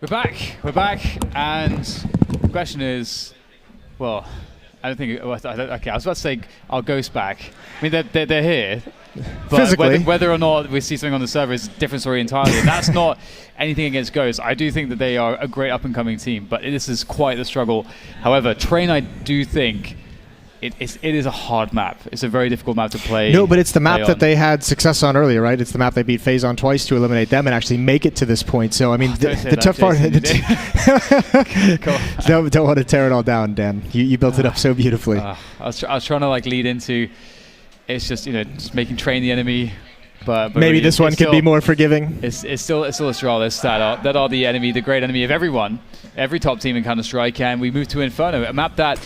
We're back, and the question is, well, I don't think. Okay, I was about to say our Ghost back. I mean, they're here, but physically, whether or not we see something on the server is a different story entirely. And that's not anything against Ghost. I do think that they are a great up-and-coming team, but this is quite the struggle. However, Train, I do think it is a hard map. It's a very difficult map to play. No, but it's the map that they had success on earlier, right? It's the map they beat FaZe on twice to eliminate them and actually make it to this point. So, I mean, the tough part... don't want to tear it all down, Dan. You built it up so beautifully. I was trying to like lead into... It's just, just making Train the enemy. But maybe really, this one could be more forgiving. It's still Astralis that are the enemy, the great enemy of everyone. Every top team in Counter-Strike. And we move to Inferno, a map that...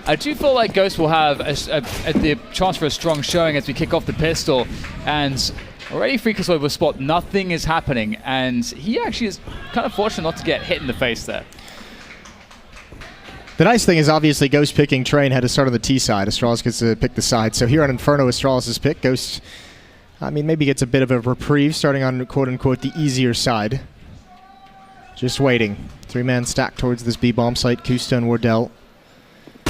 I do feel like Ghost will have the chance for a strong showing as we kick off the pistol, and already Freakazoid will spot nothing is happening, and he actually is kind of fortunate not to get hit in the face there. The nice thing is obviously Ghost picking Train had to start on the T side. Astralis gets to pick the side. So here on Inferno, Astralis' pick. Ghost, I mean, maybe gets a bit of a reprieve starting on quote-unquote the easier side. Just waiting. Three-man stack towards this B-bomb site. Kusta and Wardell.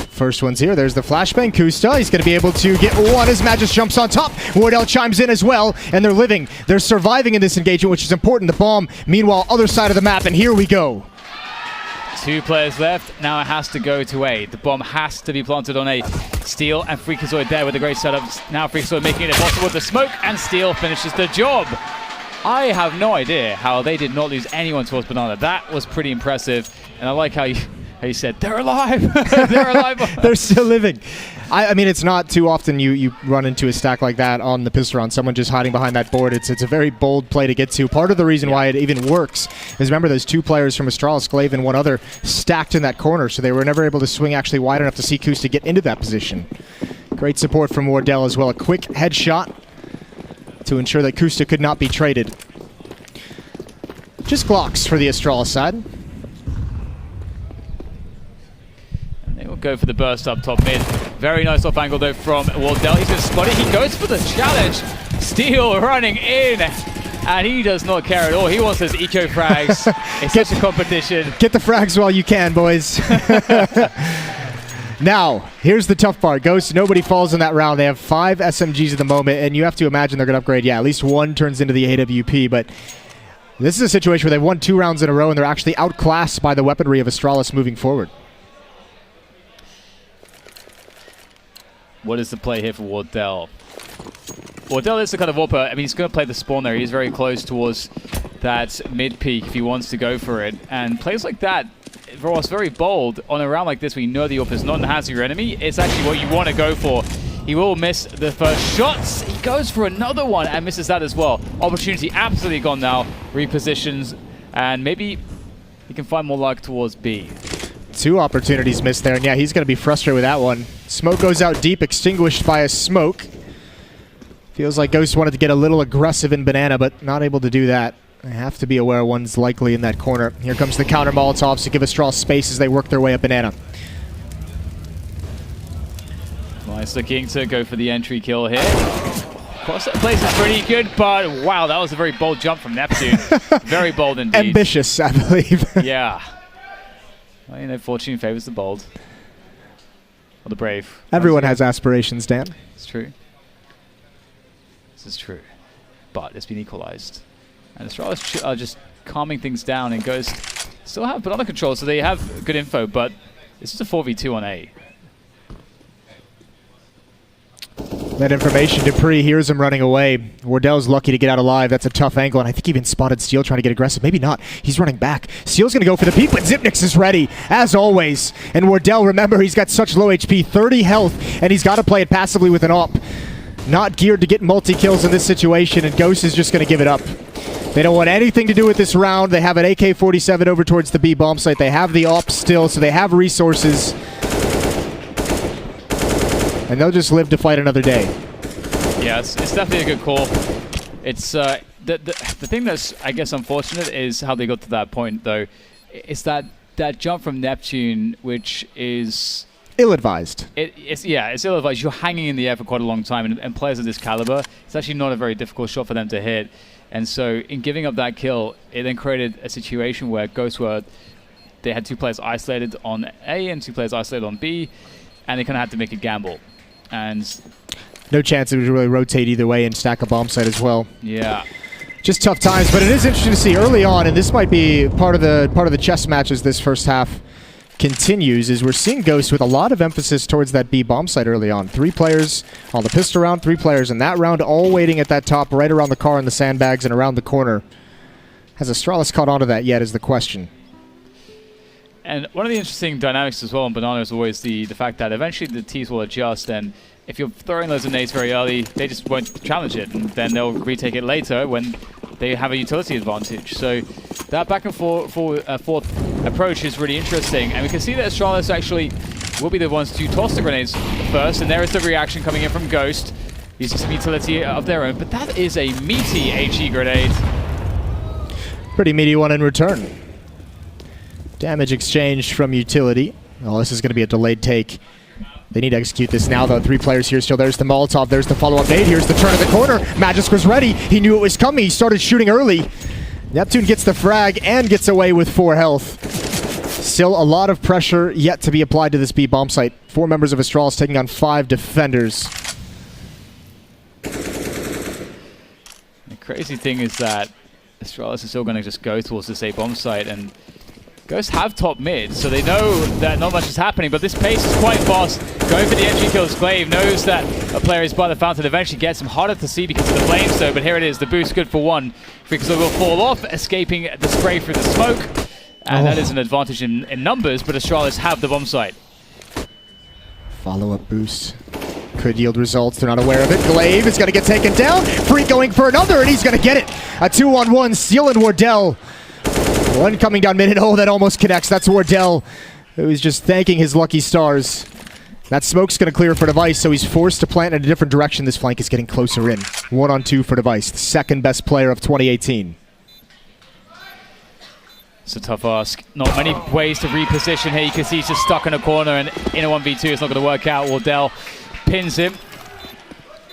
First one's here. There's the flashbang. Kusta, he's going to be able to get one as Magus jumps on top. Wardell chimes in as well, and they're living. They're surviving in this engagement, which is important. The bomb, meanwhile, other side of the map, and here we go. 2 players left. Now it has to go to A. The bomb has to be planted on A. Steel and Freakazoid there with a great setup. Now Freakazoid making it impossible with the smoke, and Steel finishes the job. I have no idea how they did not lose anyone towards Banana. That was pretty impressive, and I like how you said, they're alive. They're alive. They're still living. I mean, it's not too often you run into a stack like that on the pistol round, someone just hiding behind that board. It's a very bold play to get to. Part of the reason why it even works is, remember, those 2 players from Astralis, Glaive and one other, stacked in that corner, so they were never able to swing actually wide enough to see Kusta get into that position. Great support from Wardell as well. A quick headshot to ensure that Kusta could not be traded. Just Glocks for the Astralis side. They will go for the burst up top mid. Very nice off angle though from Wardell. He's going to spot it. He goes for the challenge. Steel running in. And he does not care at all. He wants his eco frags. It's such a competition. Get the frags while you can, boys. Now, here's the tough part. Ghost, nobody falls in that round. They have 5 SMGs at the moment, and you have to imagine they're going to upgrade. Yeah, at least one turns into the AWP, but this is a situation where they've won 2 rounds in a row, and they're actually outclassed by the weaponry of Astralis moving forward. What is the play here for Wardell? Wardell is the kind of AWPer. I mean, he's going to play the spawn there. He's very close towards that mid-peak if he wants to go for it. And plays like that, for us, very bold on a round like this when you know the AWP is not in the hands of your enemy. It's actually what you want to go for. He will miss the first shots. He goes for another one and misses that as well. Opportunity absolutely gone now. Repositions, and maybe he can find more luck towards B. 2 opportunities missed there, and yeah, he's going to be frustrated with that one. Smoke goes out deep, extinguished by a smoke. Feels like Ghost wanted to get a little aggressive in Banana, but not able to do that. They have to be aware one's likely in that corner. Here comes the counter Molotovs to give Astralis space as they work their way up Banana. Nice looking to go for the entry kill here. Cross that place is pretty good, but wow, that was a very bold jump from Neptune. Very bold indeed. Ambitious, I believe. Yeah. Well, fortune favors the bold. Or the brave. Everyone has aspirations, Dan. It's true. This is true. But it's been equalized. And Astralis are just calming things down, and Ghost still have Banana control, so they have good info, but this is a 4v2 on A. That information, Dupree hears him running away. Wardell's lucky to get out alive. That's a tough angle, and I think he even spotted Steel trying to get aggressive. Maybe not. He's running back. Steel's going to go for the peek, but Zipnix is ready, as always. And Wardell, remember, he's got such low HP, 30 health, and he's got to play it passively with an AWP. Not geared to get multi-kills in this situation, and Ghost is just going to give it up. They don't want anything to do with this round. They have an AK-47 over towards the B-bomb site. They have the AWP still, so they have resources. And they'll just live to fight another day. Yeah, it's definitely a good call. It's the thing that's, I guess, unfortunate is how they got to that point, though. It's that jump from Neptune, which is Ill-advised. It's ill-advised. You're hanging in the air for quite a long time, and players of this caliber, it's actually not a very difficult shot for them to hit. And so in giving up that kill, it then created a situation where Ghost they had 2 players isolated on A and 2 players isolated on B, and they kind of had to make a gamble. And no chance it would really rotate either way and stack a bomb site as well. Yeah. Just tough times, but it is interesting to see early on, and this might be part of the chess match as this first half continues, is we're seeing Ghost with a lot of emphasis towards that B bomb site early on. 3 players on the pistol round, 3 players in that round, all waiting at that top, right around the car and the sandbags and around the corner. Has Astralis caught on to that yet is the question. And one of the interesting dynamics as well on Banana is always the fact that eventually the Ts will adjust, and if you're throwing those nades very early, they just won't challenge it, and then they'll retake it later when they have a utility advantage. So that back and forth approach is really interesting, and we can see that Astralis actually will be the ones to toss the grenades first, and there is the reaction coming in from Ghost. Using some utility of their own, but that is a meaty HE grenade. Pretty meaty one in return. Damage exchange from utility. Oh, this is going to be a delayed take. They need to execute this now, though. 3 players here still. There's the Molotov. There's the follow-up nade. Here's the turn of the corner. Magisk was ready. He knew it was coming. He started shooting early. Neptune gets the frag and gets away with 4 health. Still a lot of pressure yet to be applied to this B bomb site. 4 members of Astralis taking on 5 defenders. The crazy thing is that Astralis is still going to just go towards this A bomb site, and Ghosts have top mid, so they know that not much is happening, but this pace is quite fast. Going for the entry kills. Glaive knows that a player is by the fountain. Eventually gets him harder to see because of the flames, though, but here it is. The boost good for 1. Freakazoid will fall off, escaping the spray through the smoke, and that is an advantage in numbers, but Astralis have the bomb site. Follow-up boost. Could yield results. They're not aware of it. Glaive is going to get taken down. Freak going for another, and he's going to get it. A 2-on-1. Stealing Wardell. One coming down mid, and oh, that almost connects. That's Wardell, who's just thanking his lucky stars. That smoke's going to clear for Device, so he's forced to plant in a different direction. This flank is getting closer in. 1-on-2 for Device, the second best player of 2018. It's a tough ask. Not many ways to reposition here. You can see he's just stuck in a corner, and in a 1v2, it's not going to work out. Wardell pins him,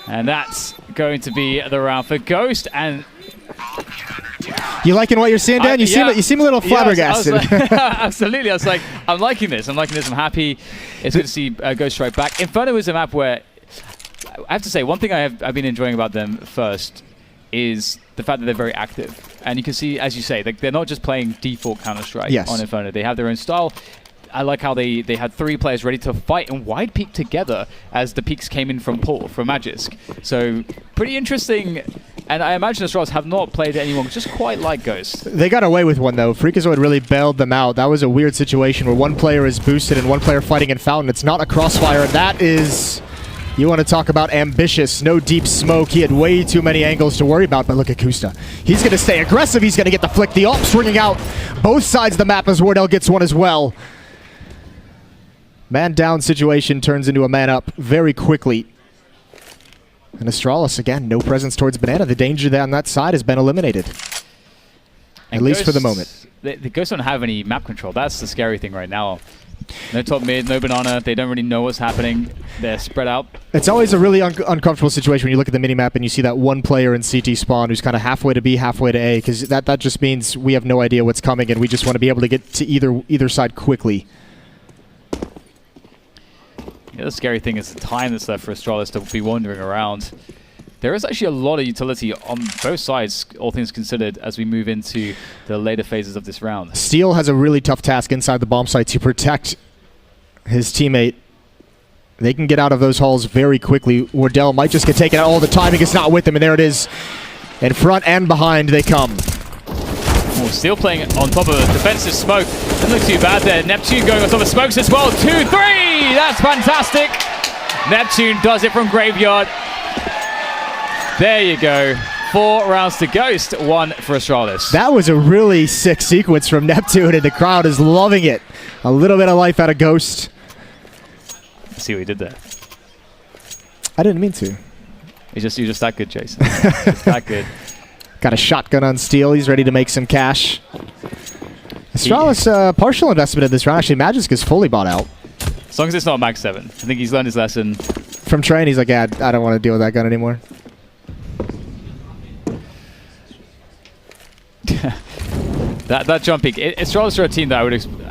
and that's going to be the round for Ghost. And you liking what you're seeing, Dan? You seem a little flabbergasted. Absolutely. I was like, I'm liking this. I'm happy. It's good to see Ghost strike back. Inferno is a map where, I have to say, one thing I've been enjoying about them first is the fact that they're very active. And you can see, as you say, they're not just playing default Counter-Strike on Inferno. They have their own style. I like how they had 3 players ready to fight and wide peek together as the peeks came in from Magisk. So pretty interesting. And I imagine Astralis have not played anyone just quite like Ghost. They got away with one, though. Freakazoid really bailed them out. That was a weird situation where one player is boosted and one player fighting in Fountain. It's not a crossfire. That is... You want to talk about ambitious. No deep smoke. He had way too many angles to worry about, but look at Kusta. He's going to stay aggressive. He's going to get the flick. The AWP swinging out both sides of the map as Wardell gets one as well. Man down situation turns into a man up very quickly. And Astralis, again, no presence towards Banana. The danger on that side has been eliminated. At least for the moment. The Ghosts don't have any map control. That's the scary thing right now. No top mid, no Banana. They don't really know what's happening. They're spread out. It's always a really uncomfortable situation when you look at the minimap and you see that one player in CT spawn who's kind of halfway to B, halfway to A, because that just means we have no idea what's coming and we just want to be able to get to either side quickly. The other scary thing is the time that's left for Astralis to be wandering around. There is actually a lot of utility on both sides, all things considered, as we move into the later phases of this round. Steel has a really tough task inside the bomb site to protect his teammate. They can get out of those halls very quickly. Wardell might just get taken out. All the timing is not with him, and there it is. In front and behind they come. Oh, Steel playing on top of a defensive smoke. Doesn't look too bad there. Neptune going on top of smokes as well. 2-3! That's fantastic! Neptune does it from Graveyard. There you go. 4 rounds to Ghost, 1 for Astralis. That was a really sick sequence from Neptune, and the crowd is loving it. A little bit of life out of Ghost. Let's see what he did there. I didn't mean to. You're just that good, Jason. Just that good. Got a shotgun on Steel. He's ready to make some cash. Astralis, partial investment in this round. Actually, Magisk is fully bought out. As long as it's not Mag 7. I think he's learned his lesson. From Train, he's like, yeah, I don't want to deal with that gun anymore. that jump peek. Astralis are a team that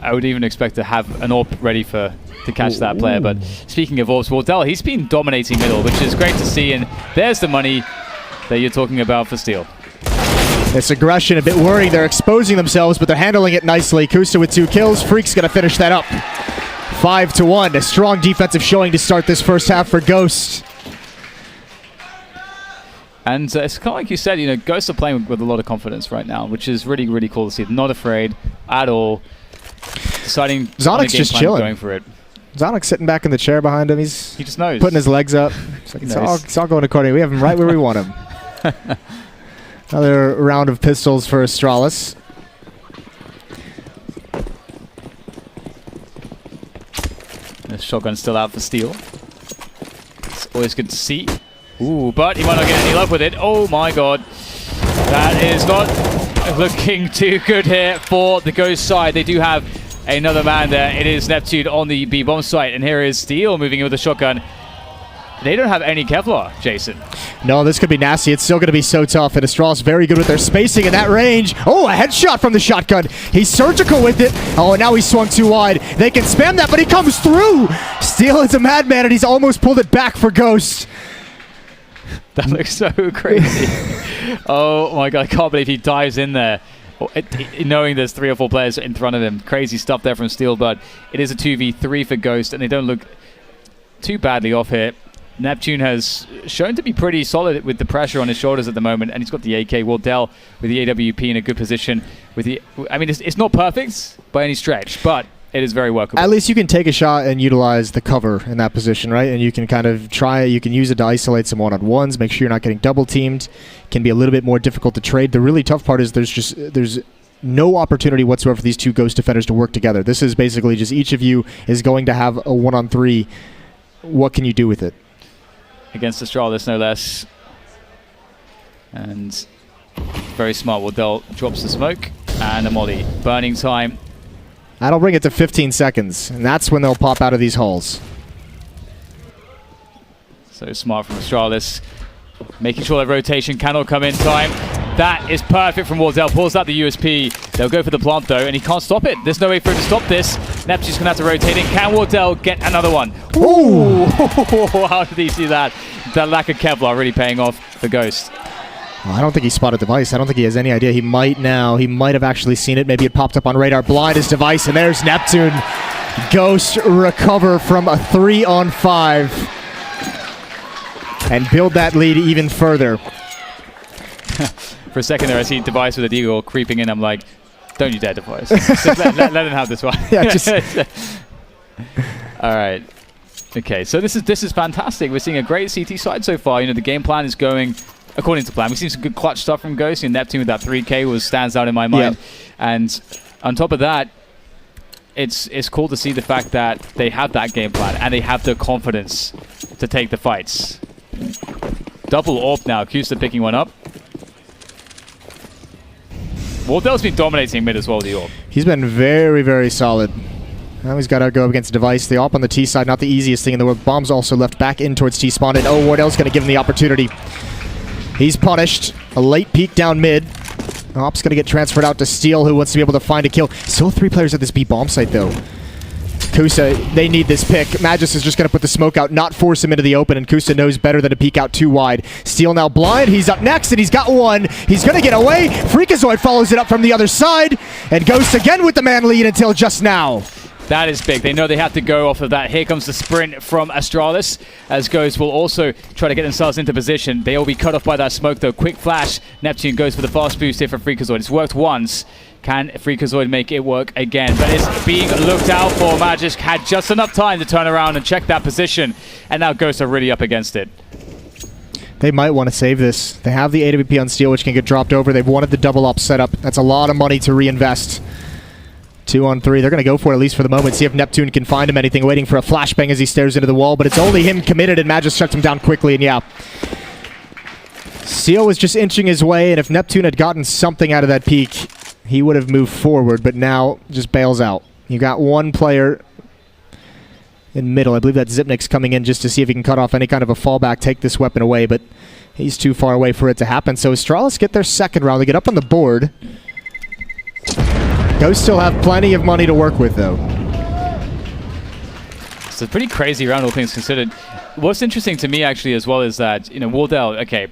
I would even expect to have an AWP ready to catch that player. But speaking of AWPs, Wardell, he's been dominating middle, which is great to see. And there's the money that you're talking about for Steel. This aggression, a bit worrying. They're exposing themselves, but they're handling it nicely. Kusa with 2 kills. Freak's going to finish that up. 5-1. A strong defensive showing to start this first half for Ghost. And it's kind of like you said, you know, Ghosts are playing with a lot of confidence right now, which is really, really cool to see. They're not afraid at all. Deciding Zonic's just chilling. Going for it. Zonic's sitting back in the chair behind him. He just knows. Putting his legs up. It's all going according. We have him right where we want him. Another round of pistols for Astralis. The shotgun's still out for Steel. It's always good to see. Ooh, but he might not get any luck with it. Oh my god. That is not looking too good here for the Ghost side. They do have another man there. It is Neptune on the B-bomb site. And here is Steel moving in with the shotgun. They don't have any Kevlar, Jason. No, this could be nasty. It's still going to be so tough. And Astralis very good with their spacing in that range. Oh, a headshot from the shotgun. He's surgical with it. Oh, and now he swung too wide. They can spam that, but he comes through. Steel is a madman, and he's almost pulled it back for Ghost. That looks so crazy. Oh my god, I can't believe he dives in there. Knowing there's 3 or 4 players in front of him. Crazy stuff there from Steel, but it is a 2v3 for Ghost, and they don't look too badly off here. Neptune has shown to be pretty solid with the pressure on his shoulders at the moment, and he's got the AK. Wardell with the AWP in a good position. I mean, it's not perfect by any stretch, but it is very workable. At least you can take a shot and utilize the cover in that position, right? And you can kind of you can use it to isolate some one-on-ones, make sure you're not getting double-teamed. Can be a little bit more difficult to trade. The really tough part is there's no opportunity whatsoever for these 2 Ghost defenders to work together. This is basically just each of you is going to have a 1-on-3. What can you do with it? Against Astralis, no less. And very smart. Wardell drops the smoke and a molly. Burning time. That'll bring it to 15 seconds, and that's when they'll pop out of these halls. So smart from Astralis. Making sure that rotation cannot come in time. That is perfect from Wardell. Pulls out the USP. They'll go for the plant, though, and he can't stop it. There's no way for him to stop this. Neptune's going to have to rotate in. Can Wardell get another one? Ooh! How did he see that? That lack of Kevlar really paying off for Ghost. Well, I don't think he spotted Device. I don't think he has any idea. He might now. He might have actually seen it. Maybe it popped up on radar. Blind is Device, and there's Neptune. Ghost recover from a 3-on-5 and build that lead even further. For a second there, I see Device with a deagle creeping in. I'm like, don't you dare, Device. let him have this one. Yeah, just all right. Okay, so this is fantastic. We're seeing a great CT side so far. You know, the game plan is going according to plan. We've seen some good clutch stuff from Ghost. And Neptune with that 3K stands out in my mind. Yep. And on top of that, it's cool to see the fact that they have that game plan and they have the confidence to take the fights. Double AWP now. Kusa picking one up. Wardell's been dominating mid as well with the AWP. He's been very, very solid. Now he's got to go against Device. The AWP on the T side, not the easiest thing in the world. Bomb's also left back in towards T spawn. And oh, Wardell's going to give him the opportunity. He's punished. A late peek down mid. AWP's going to get transferred out to Steel, who wants to be able to find a kill. Still 3 players at this B bomb site, though. Kusa, they need this pick. Magus is just going to put the smoke out, not force him into the open, and Kusa knows better than to peek out too wide. Steel now blind. He's up next, and he's got one. He's going to get away. Freakazoid follows it up from the other side, and Ghost again with the man lead until just now. That is big. They know they have to go off of that. Here comes the sprint from Astralis, as Ghost will also try to get themselves into position. They will be cut off by that smoke, though. Quick flash. Neptune goes for the fast boost here for Freakazoid. It's worked once. Can Freakazoid make it work again? But it's being looked out for. Magic had just enough time to turn around and check that position. And now Ghosts are really up against it. They might want to save this. They have the AWP on Steel, which can get dropped over. They've wanted the double up setup. That's a lot of money to reinvest. 2 on 3. They're going to go for it, at least for the moment. See if Neptune can find him anything. Waiting for a flashbang as he stares into the wall. But it's only him committed, and Magus shuts him down quickly. And yeah, Steel was just inching his way. And if Neptune had gotten something out of that peak, he would have moved forward. But now just bails out. You got one player in middle. I believe that Zipnik's coming in just to see if he can cut off any kind of a fallback, take this weapon away, but he's too far away for it to happen. So Astralis get their second round. They get up on the board. Ghosts still have plenty of money to work with, though. It's a pretty crazy round, all things considered. What's interesting to me, actually, as well, is that, you know, Wardell, okay,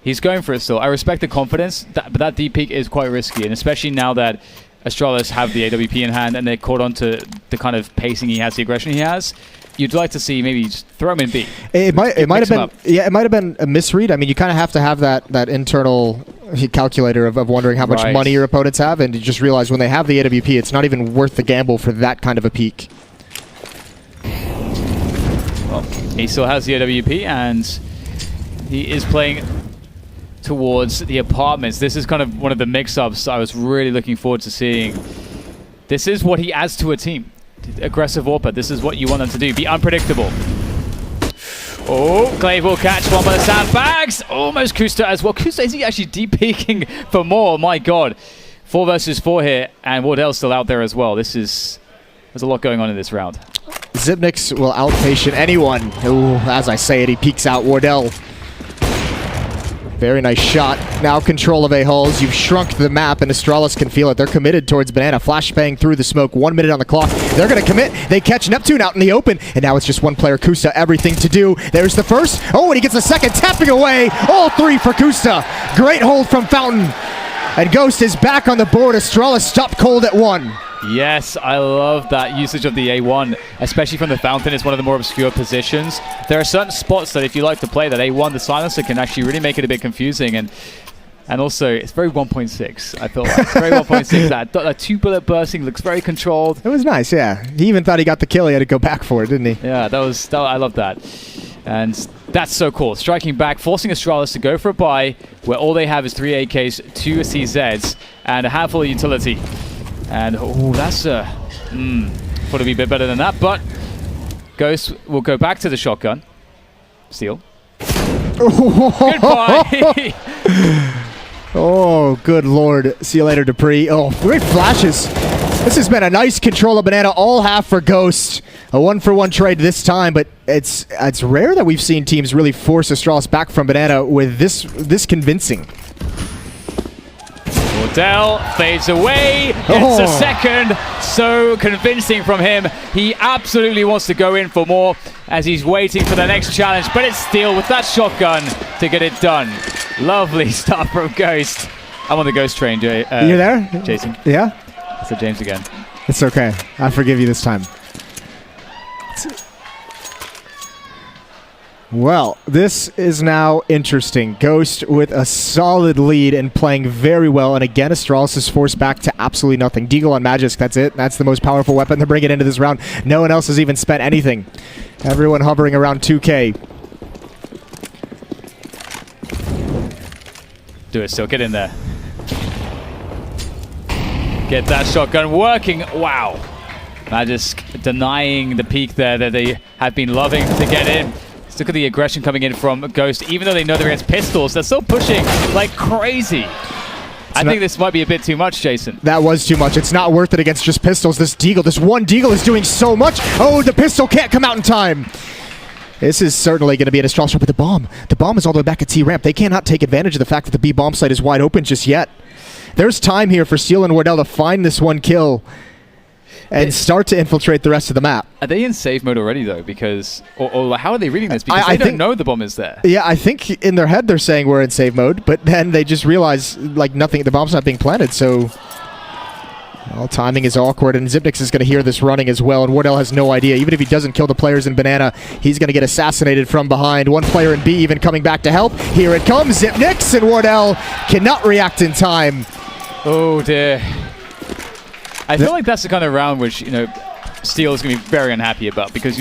he's going for it still. I respect the confidence, but that deep peek is quite risky, and especially now that Astralis have the AWP in hand and they're caught on to the kind of pacing he has, the aggression he has. You'd like to see maybe just throw him in B. It might have been a misread. I mean, you kind of have to have that internal calculator of wondering how much money your opponents have, and you just realize when they have the AWP, it's not even worth the gamble for that kind of a peak. Well, he still has the AWP, and he is playing towards the apartments. This is kind of one of the mix-ups I was really looking forward to seeing. This is what he adds to a team. Aggressive AWPer. This is what you want them to do. Be unpredictable. Oh, Glaive will catch one by the sandbags. Almost Kusta as well. Kusta, is he actually deep peeking for more? My God. 4 versus 4 here, and Wardell's still out there as well. There's a lot going on in this round. Zipniks will outpatient anyone. Ooh, as I say it, he peeks out Wardell. Very nice shot. Now control of A-holes. You've shrunk the map, and Astralis can feel it. They're committed towards Banana. Flashbang through the smoke. 1 minute on the clock. They're going to commit. They catch Neptune out in the open, and now it's just one player, Kusta. Everything to do. There's the first. Oh, and he gets the second. Tapping away. All 3 for Kusta. Great hold from Fountain. And Ghost is back on the board. Astralis stopped cold at 1. Yes, I love that usage of the A1, especially from the Fountain. It's one of the more obscure positions. There are certain spots that if you like to play that A1, the silencer can actually really make it a bit confusing. And also, it's very 1.6, I feel like. It's very 1.6. That 2-bullet bursting looks very controlled. It was nice, yeah. He even thought he got the kill. He had to go back for it, didn't he? Yeah, I love that. And that's so cool. Striking back, forcing Astralis to go for a buy, where all they have is 3 AKs, 2 CZs, and a handful of utility. And, oh, that's thought it'd be a bit better than that, but Ghost will go back to the shotgun. Steal. Goodbye! Oh, good lord. See you later, Dupree. Oh, great flashes. This has been a nice control of Banana, all half for Ghost. A 1-for-1 trade this time, but it's rare that we've seen teams really force Astralis back from Banana with this convincing. Wardell fades away, gets a second, so convincing from him. He absolutely wants to go in for more as he's waiting for the next challenge, but it's Steel with that shotgun to get it done. Lovely stuff from Ghost. I'm on the Ghost train, You're there? Jason. Yeah? I said James again. It's okay. I forgive you this time. Well, this is now interesting. Ghost with a solid lead and playing very well. And again, Astralis is forced back to absolutely nothing. Deagle on Magisk, that's it. That's the most powerful weapon to bring it into this round. No one else has even spent anything. Everyone hovering around 2K. Do it still. Get in there. Get that shotgun working. Wow. Magisk denying the peak there that they have been loving to get in. Look at the aggression coming in from Ghost. Even though they know they're against pistols, they're still pushing like crazy. I think this might be a bit too much, Jason. That was too much. It's not worth it against just pistols. This one Deagle is doing so much. Oh, the pistol can't come out in time. This is certainly going to be an Astralis shot, but the bomb is all the way back at T-ramp. They cannot take advantage of the fact that the B bomb site is wide open just yet. There's time here for Steel and Wardell to find this one kill and start to infiltrate the rest of the map. Are they in save mode already, though? Because, or how are they reading this? Because they don't know the bomb is there. Yeah, I think in their head they're saying we're in save mode, but then they just realize, like, nothing, the bomb's not being planted, so... Well, timing is awkward, and Zipniks is going to hear this running as well, and Wardell has no idea. Even if he doesn't kill the players in Banana, he's going to get assassinated from behind. One player in B even coming back to help. Here it comes, Zipniks, and Wardell cannot react in time. Oh, dear. I feel like that's the kind of round which, Steel is going to be very unhappy about because,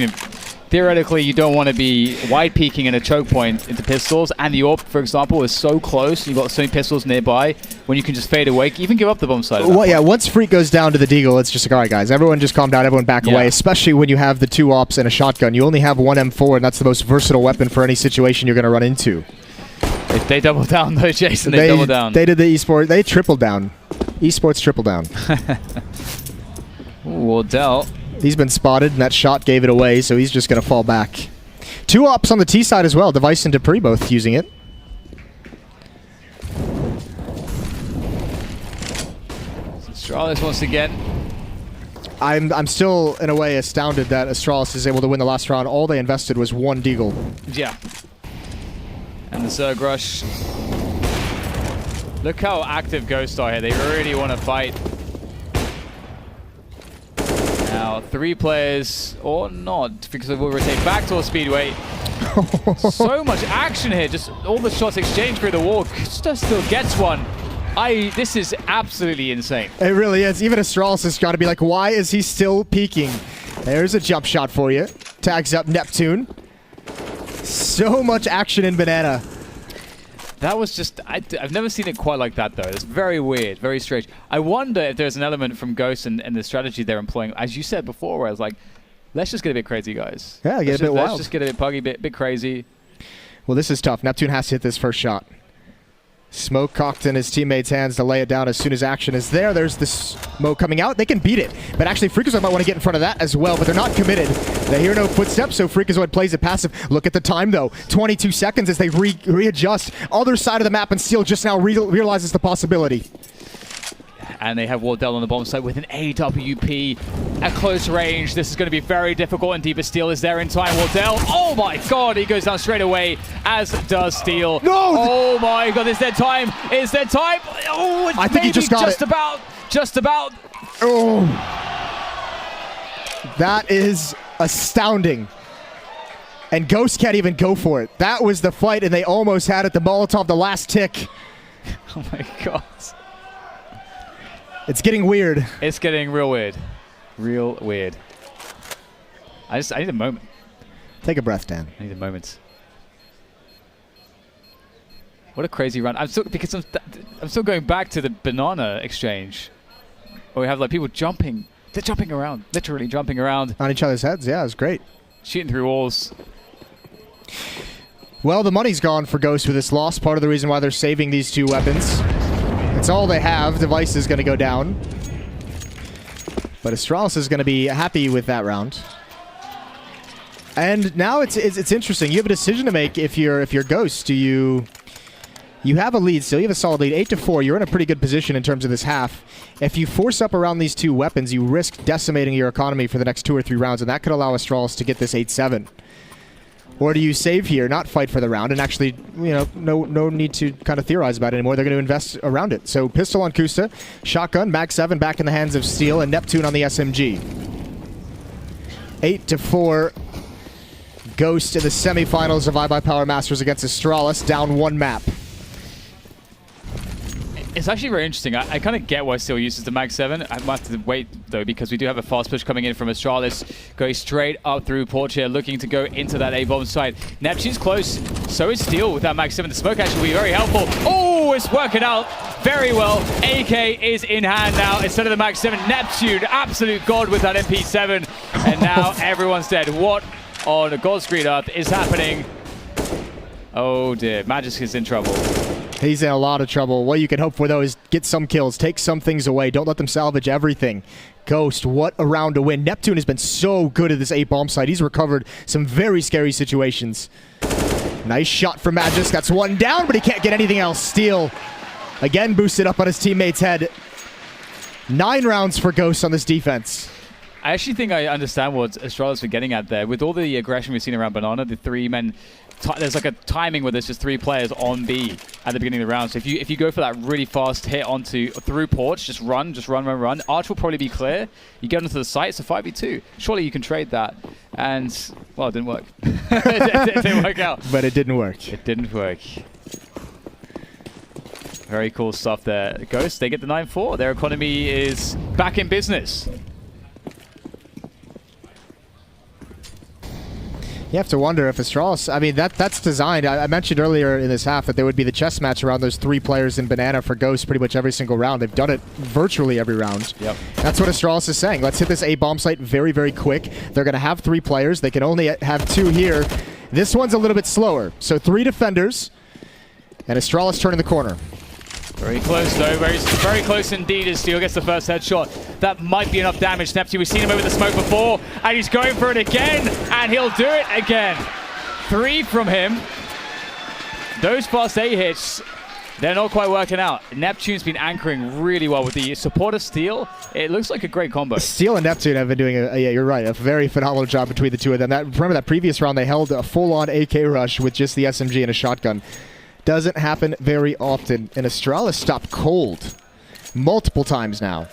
theoretically you don't want to be wide peeking in a choke point into pistols, and the AWP, for example, is so close. You've got so many pistols nearby when you can just fade away. Even give up the bomb side. Well, yeah, once Freak goes down to the Deagle, it's just like, all right, guys, everyone just calm down, everyone back away, especially when you have the 2 ops and a shotgun. You only have 1 M4, and that's the most versatile weapon for any situation you're going to run into. If they double down, though, Jason, they double down. They did the esports. They tripled down. Esports triple down. Wardell. He's been spotted, and that shot gave it away, so he's just going to fall back. 2 ops on the T side as well. Device and Dupree both using it. Astralis once again. I'm still, in a way, astounded that Astralis is able to win the last round. All they invested was 1 deagle. Yeah. And the Zerg rush. Look how active Ghost are here. They really want to fight. Now, 3 players, or not, because we'll rotate back towards Speedway. So much action here. Just all the shots exchanged through the wall. Kusta still gets one. This is absolutely insane. It really is. Even Astralis has got to be like, why is he still peeking? There's a jump shot for you. Tags up Neptune. So much action in Banana. That was just... I've never seen it quite like that, though. It's very weird, very strange. I wonder if there's an element from Ghost and the strategy they're employing, as you said before, where I was like, let's just get a bit crazy, guys. Yeah, get a bit wild. Let's just get a bit puggy, bit crazy. Well, this is tough. Neptune has to hit this first shot. Smoke cocked in his teammates' hands to lay it down as soon as action is there. There's the smoke coming out. They can beat it. But actually, Freakazoid might want to get in front of that as well, but they're not committed. They hear no footsteps, so Freakazoid plays it passive. Look at the time, though. 22 seconds as they readjust. Other side of the map, and Steel just now realizes the possibility. And they have Wardell on the bottom side with an AWP at close range. This is going to be very difficult, and Deeper Steel is there in time. Wardell, oh my god, he goes down straight away, as does Steel. No! Oh my god, is there time? Is there time? Oh, it's I think he just got it. Just about. Oh. That is astounding. And Ghost can't even go for it. That was the fight, and they almost had it. The Molotov, the last tick. Oh my god. It's getting weird. It's getting real weird. Real weird. I need a moment. Take a breath, Dan. I need a moment. What a crazy run. I'm still going back to the banana exchange. Where we have like people jumping. They're jumping around. Literally jumping around. On each other's heads. Yeah, it was great. Shooting through walls. Well, the money's gone for Ghost with this loss. Part of the reason why they're saving these 2 weapons. It's all they have. Device is going to go down. But Astralis is going to be happy with that round. And now it's interesting. You have a decision to make if you're Ghost. You have a lead still. You have a solid lead. 8-4. You're in a pretty good position in terms of this half. If you force up around these 2 weapons, you risk decimating your economy for the next 2 or 3 rounds, and that could allow Astralis to get this 8-7. Or do you save here, not fight for the round, and actually, you know, no need to kind of theorize about it anymore. They're going to invest around it. So pistol on Kusta, shotgun, Mag 7 back in the hands of Steel, and Neptune on the SMG. 8-4. Ghost in the semifinals of iBUYPOWER Masters against Astralis, down 1 map. It's actually very interesting. I kind of get why Steel uses the Mag 7. I might have to wait, though, because we do have a fast push coming in from Astralis, going straight up through Porch here, looking to go into that A-bomb side. Neptune's close. So is Steel with that Mag 7. The smoke actually will be very helpful. Oh, it's working out very well. AK is in hand now instead of the Mag 7. Neptune, absolute god with that MP7. And now everyone's dead. What on God's green earth is happening? Oh, dear. Magisk is in trouble. He's in a lot of trouble. What you can hope for, though, is get some kills. Take some things away. Don't let them salvage everything. Ghost, what a round to win. Neptune has been so good at this A-bomb site. He's recovered some very scary situations. Nice shot from Magisk. That's 1 down, but he can't get anything else. Steel, again, boosted up on his teammate's head. 9 rounds for Ghost on this defense. I actually think I understand what Astralis are getting at there. With all the aggression we've seen around Banana, the 3 men... There's like a timing where there's just 3 players on B at the beginning of the round. So if you go for that really fast hit through Porch, just run. Arch will probably be clear. You get onto the site, it's a 5v2. Surely you can trade that. And, well, it didn't work. it didn't work out. But it didn't work. It didn't work. Very cool stuff there. Ghost, they get the 9-4. Their economy is back in business. You have to wonder if Astralis... I mean, that's designed. I mentioned earlier in this half that there would be the chess match around those 3 players in Banana for Ghost pretty much every single round. They've done it virtually every round. Yep. That's what Astralis is saying. Let's hit this A-bomb site very, very quick. They're going to have 3 players. They can only have 2 here. This one's a little bit slower. So 3 defenders, and Astralis turning the corner. Very close though, very close indeed as Steel gets the first headshot. That might be enough damage. Neptune, we've seen him over the smoke before, and he's going for it again, and he'll do it again. 3 from him. Those fast A hits, they're not quite working out. Neptune's been anchoring really well with the support of Steel. It looks like a great combo. Steel and Neptune have been doing, yeah, you're right, a very phenomenal job between the two of them. Remember that previous round, they held a full-on AK rush with just the SMG and a shotgun. Doesn't happen very often. And Astralis stopped cold multiple times now.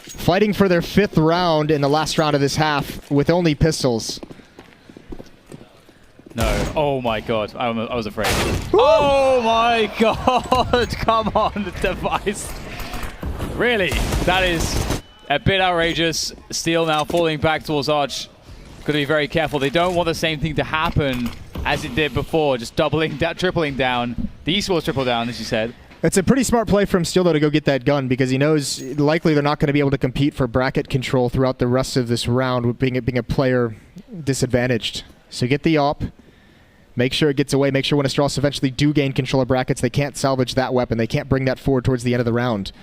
Fighting for their 5th round in the last round of this half with only pistols. No. Oh my god. I was afraid. Woo! Oh my god. Come on, the device. Really? That is a bit outrageous. Steel now falling back towards Arch. Got to be very careful. They don't want the same thing to happen as it did before, just doubling down, tripling down. The esports triple down, as you said. It's a pretty smart play from Steel, though, to go get that gun, because he knows likely they're not going to be able to compete for bracket control throughout the rest of this round with being a player disadvantaged. So get the op, make sure it gets away, make sure when Astralis eventually do gain control of brackets, they can't salvage that weapon. They can't bring that forward towards the end of the round.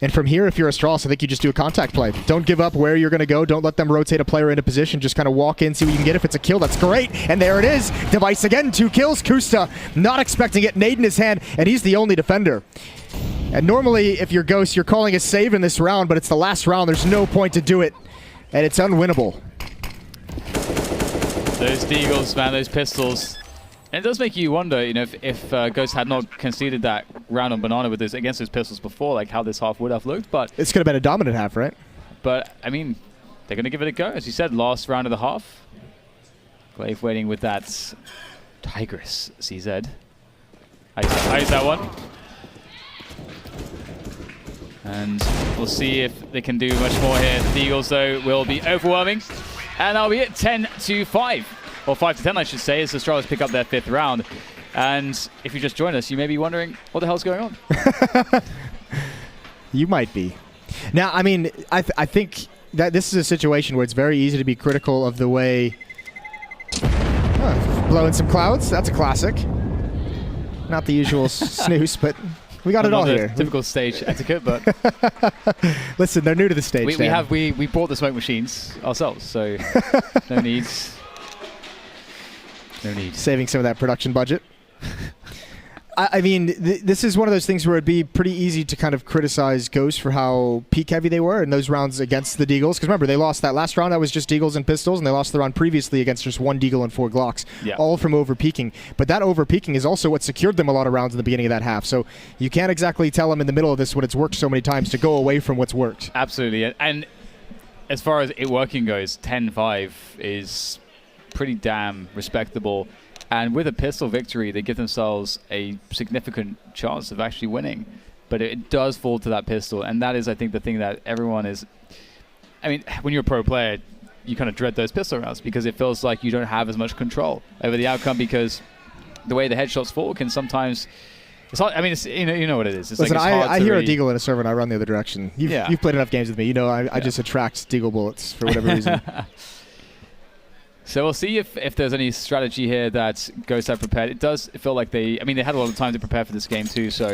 And from here, if you're Astralis, I think you just do a contact play. Don't give up where you're going to go. Don't let them rotate a player into position. Just kind of walk in, see what you can get. If it's a kill, that's great. And there it is. Device again, 2 kills. Kusta not expecting it. Nade in his hand, and he's the only defender. And normally, if you're Ghost, you're calling a save in this round, but it's the last round. There's no point to do it, and it's unwinnable. Those deagles, man, those pistols. And it does make you wonder, you know, if Ghost had not conceded that round on Banana with against his pistols before, like how this half would have looked. But this could have been a dominant half, right? But I mean, they're going to give it a go, as you said. Last round of the half. Glaive waiting with that Tigress CZ. Eyes that one. And we'll see if they can do much more here. The Eagles, though, will be overwhelming. And that'll be it, 10-5. Or 5-10, I should say, as the Astralis pick up their 5th round. And if you just joined us, you may be wondering what the hell's going on. You might be. Now, I mean, I think that this is a situation where it's very easy to be critical of the way... blowing some clouds, that's a classic. Not the usual snooze, but we got it all here. Typical stage etiquette, but... Listen, they're new to the stage, we bought the smoke machines ourselves, so no needs. No need. Saving some of that production budget. I mean, this is one of those things where it'd be pretty easy to kind of criticize Ghost for how peak heavy they were in those rounds against the Deagles. Because remember, they lost that last round, that was just Deagles and pistols, and they lost the round previously against just 1 Deagle and 4 Glocks, all from over-peaking. But that over-peaking is also what secured them a lot of rounds in the beginning of that half. So you can't exactly tell them in the middle of this when it's worked so many times to go away from what's worked. Absolutely. And as far as it working goes, 10-5 is pretty damn respectable. And with a pistol victory, they give themselves a significant chance of actually winning. But it does fall to that pistol. And that is, I think, the thing that everyone is... I mean, when you're a pro player, you kind of dread those pistol rounds because it feels like you don't have as much control over the outcome because the way the headshots fall can sometimes... It's hard, I mean, it's, you know what it is. It's Listen, like I hear a Deagle in a server and I run the other direction. You've played enough games with me. You know I just attract Deagle bullets for whatever reason. So we'll see if there's any strategy here that Ghost have prepared. It does feel like they had a lot of time to prepare for this game too, so...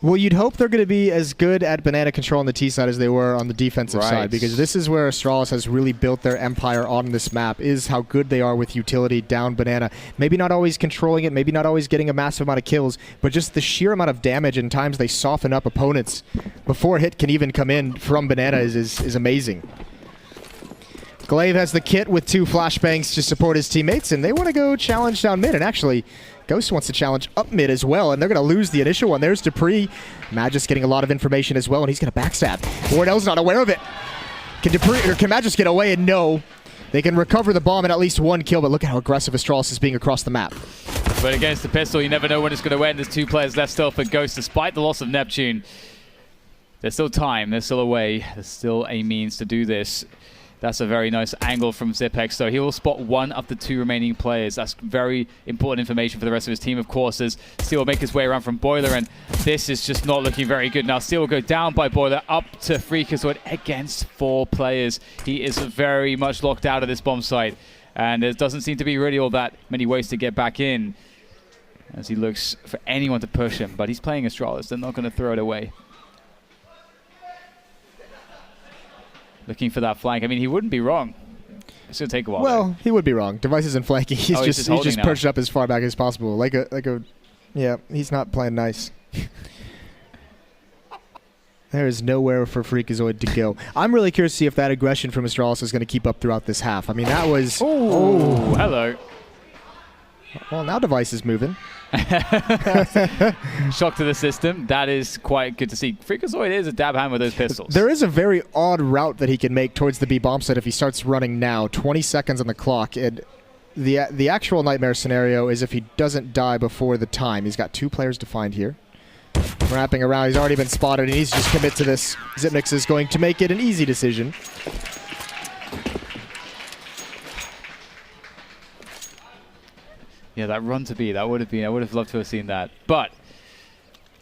Well, you'd hope they're going to be as good at banana control on the T side as they were on the defensive side, because this is where Astralis has really built their empire on this map, is how good they are with utility down banana. Maybe not always controlling it, maybe not always getting a massive amount of kills, but just the sheer amount of damage and times they soften up opponents before a hit can even come in from banana is amazing. Glaive has the kit with 2 flashbangs to support his teammates, and they want to go challenge down mid. And actually, Ghost wants to challenge up mid as well, and they're going to lose the initial one. There's Dupree. Magis getting a lot of information as well, and he's going to backstab. Wardell's not aware of it. Can Magis get away? And no. They can recover the bomb and at least 1 kill, but look at how aggressive Astralis is being across the map. But against the pistol, you never know when it's going to end. There's 2 players left still for Ghost, despite the loss of Neptune. There's still time. There's still a way. There's still a means to do this. That's a very nice angle from Zipex. So he will spot 1 of the 2 remaining players. That's very important information for the rest of his team, of course, as Steel will make his way around from Boiler, and this is just not looking very good. Now Steel will go down by Boiler, up to Freakazoid against 4 players. He is very much locked out of this bomb site, and there doesn't seem to be really all that many ways to get back in. as he looks for anyone to push him, but he's playing Astralis. They're not going to throw it away. Looking for that flank. I mean, he wouldn't be wrong. It's going to take a while. Well, he would be wrong. Device isn't flanking. He's just perched up as far back as possible. Yeah, he's not playing nice. There is nowhere for Freakazoid to go. I'm really curious to see if that aggression from Astralis is going to keep up throughout this half. I mean, that was... Oh, hello. Well, now Device is moving. Shock to the system. That is quite good to see. Freakazoid is a dab hand with those pistols. There is a very odd route that he can make towards the B bomb site if he starts running now. 20 seconds on the clock. And the actual nightmare scenario is if he doesn't die before the time. He's got 2 players to find here. Wrapping around. He's already been spotted, and he's just commit to this. Xyp9x is going to make it an easy decision. Yeah, that run to B, that would have been, I would have loved to have seen that. But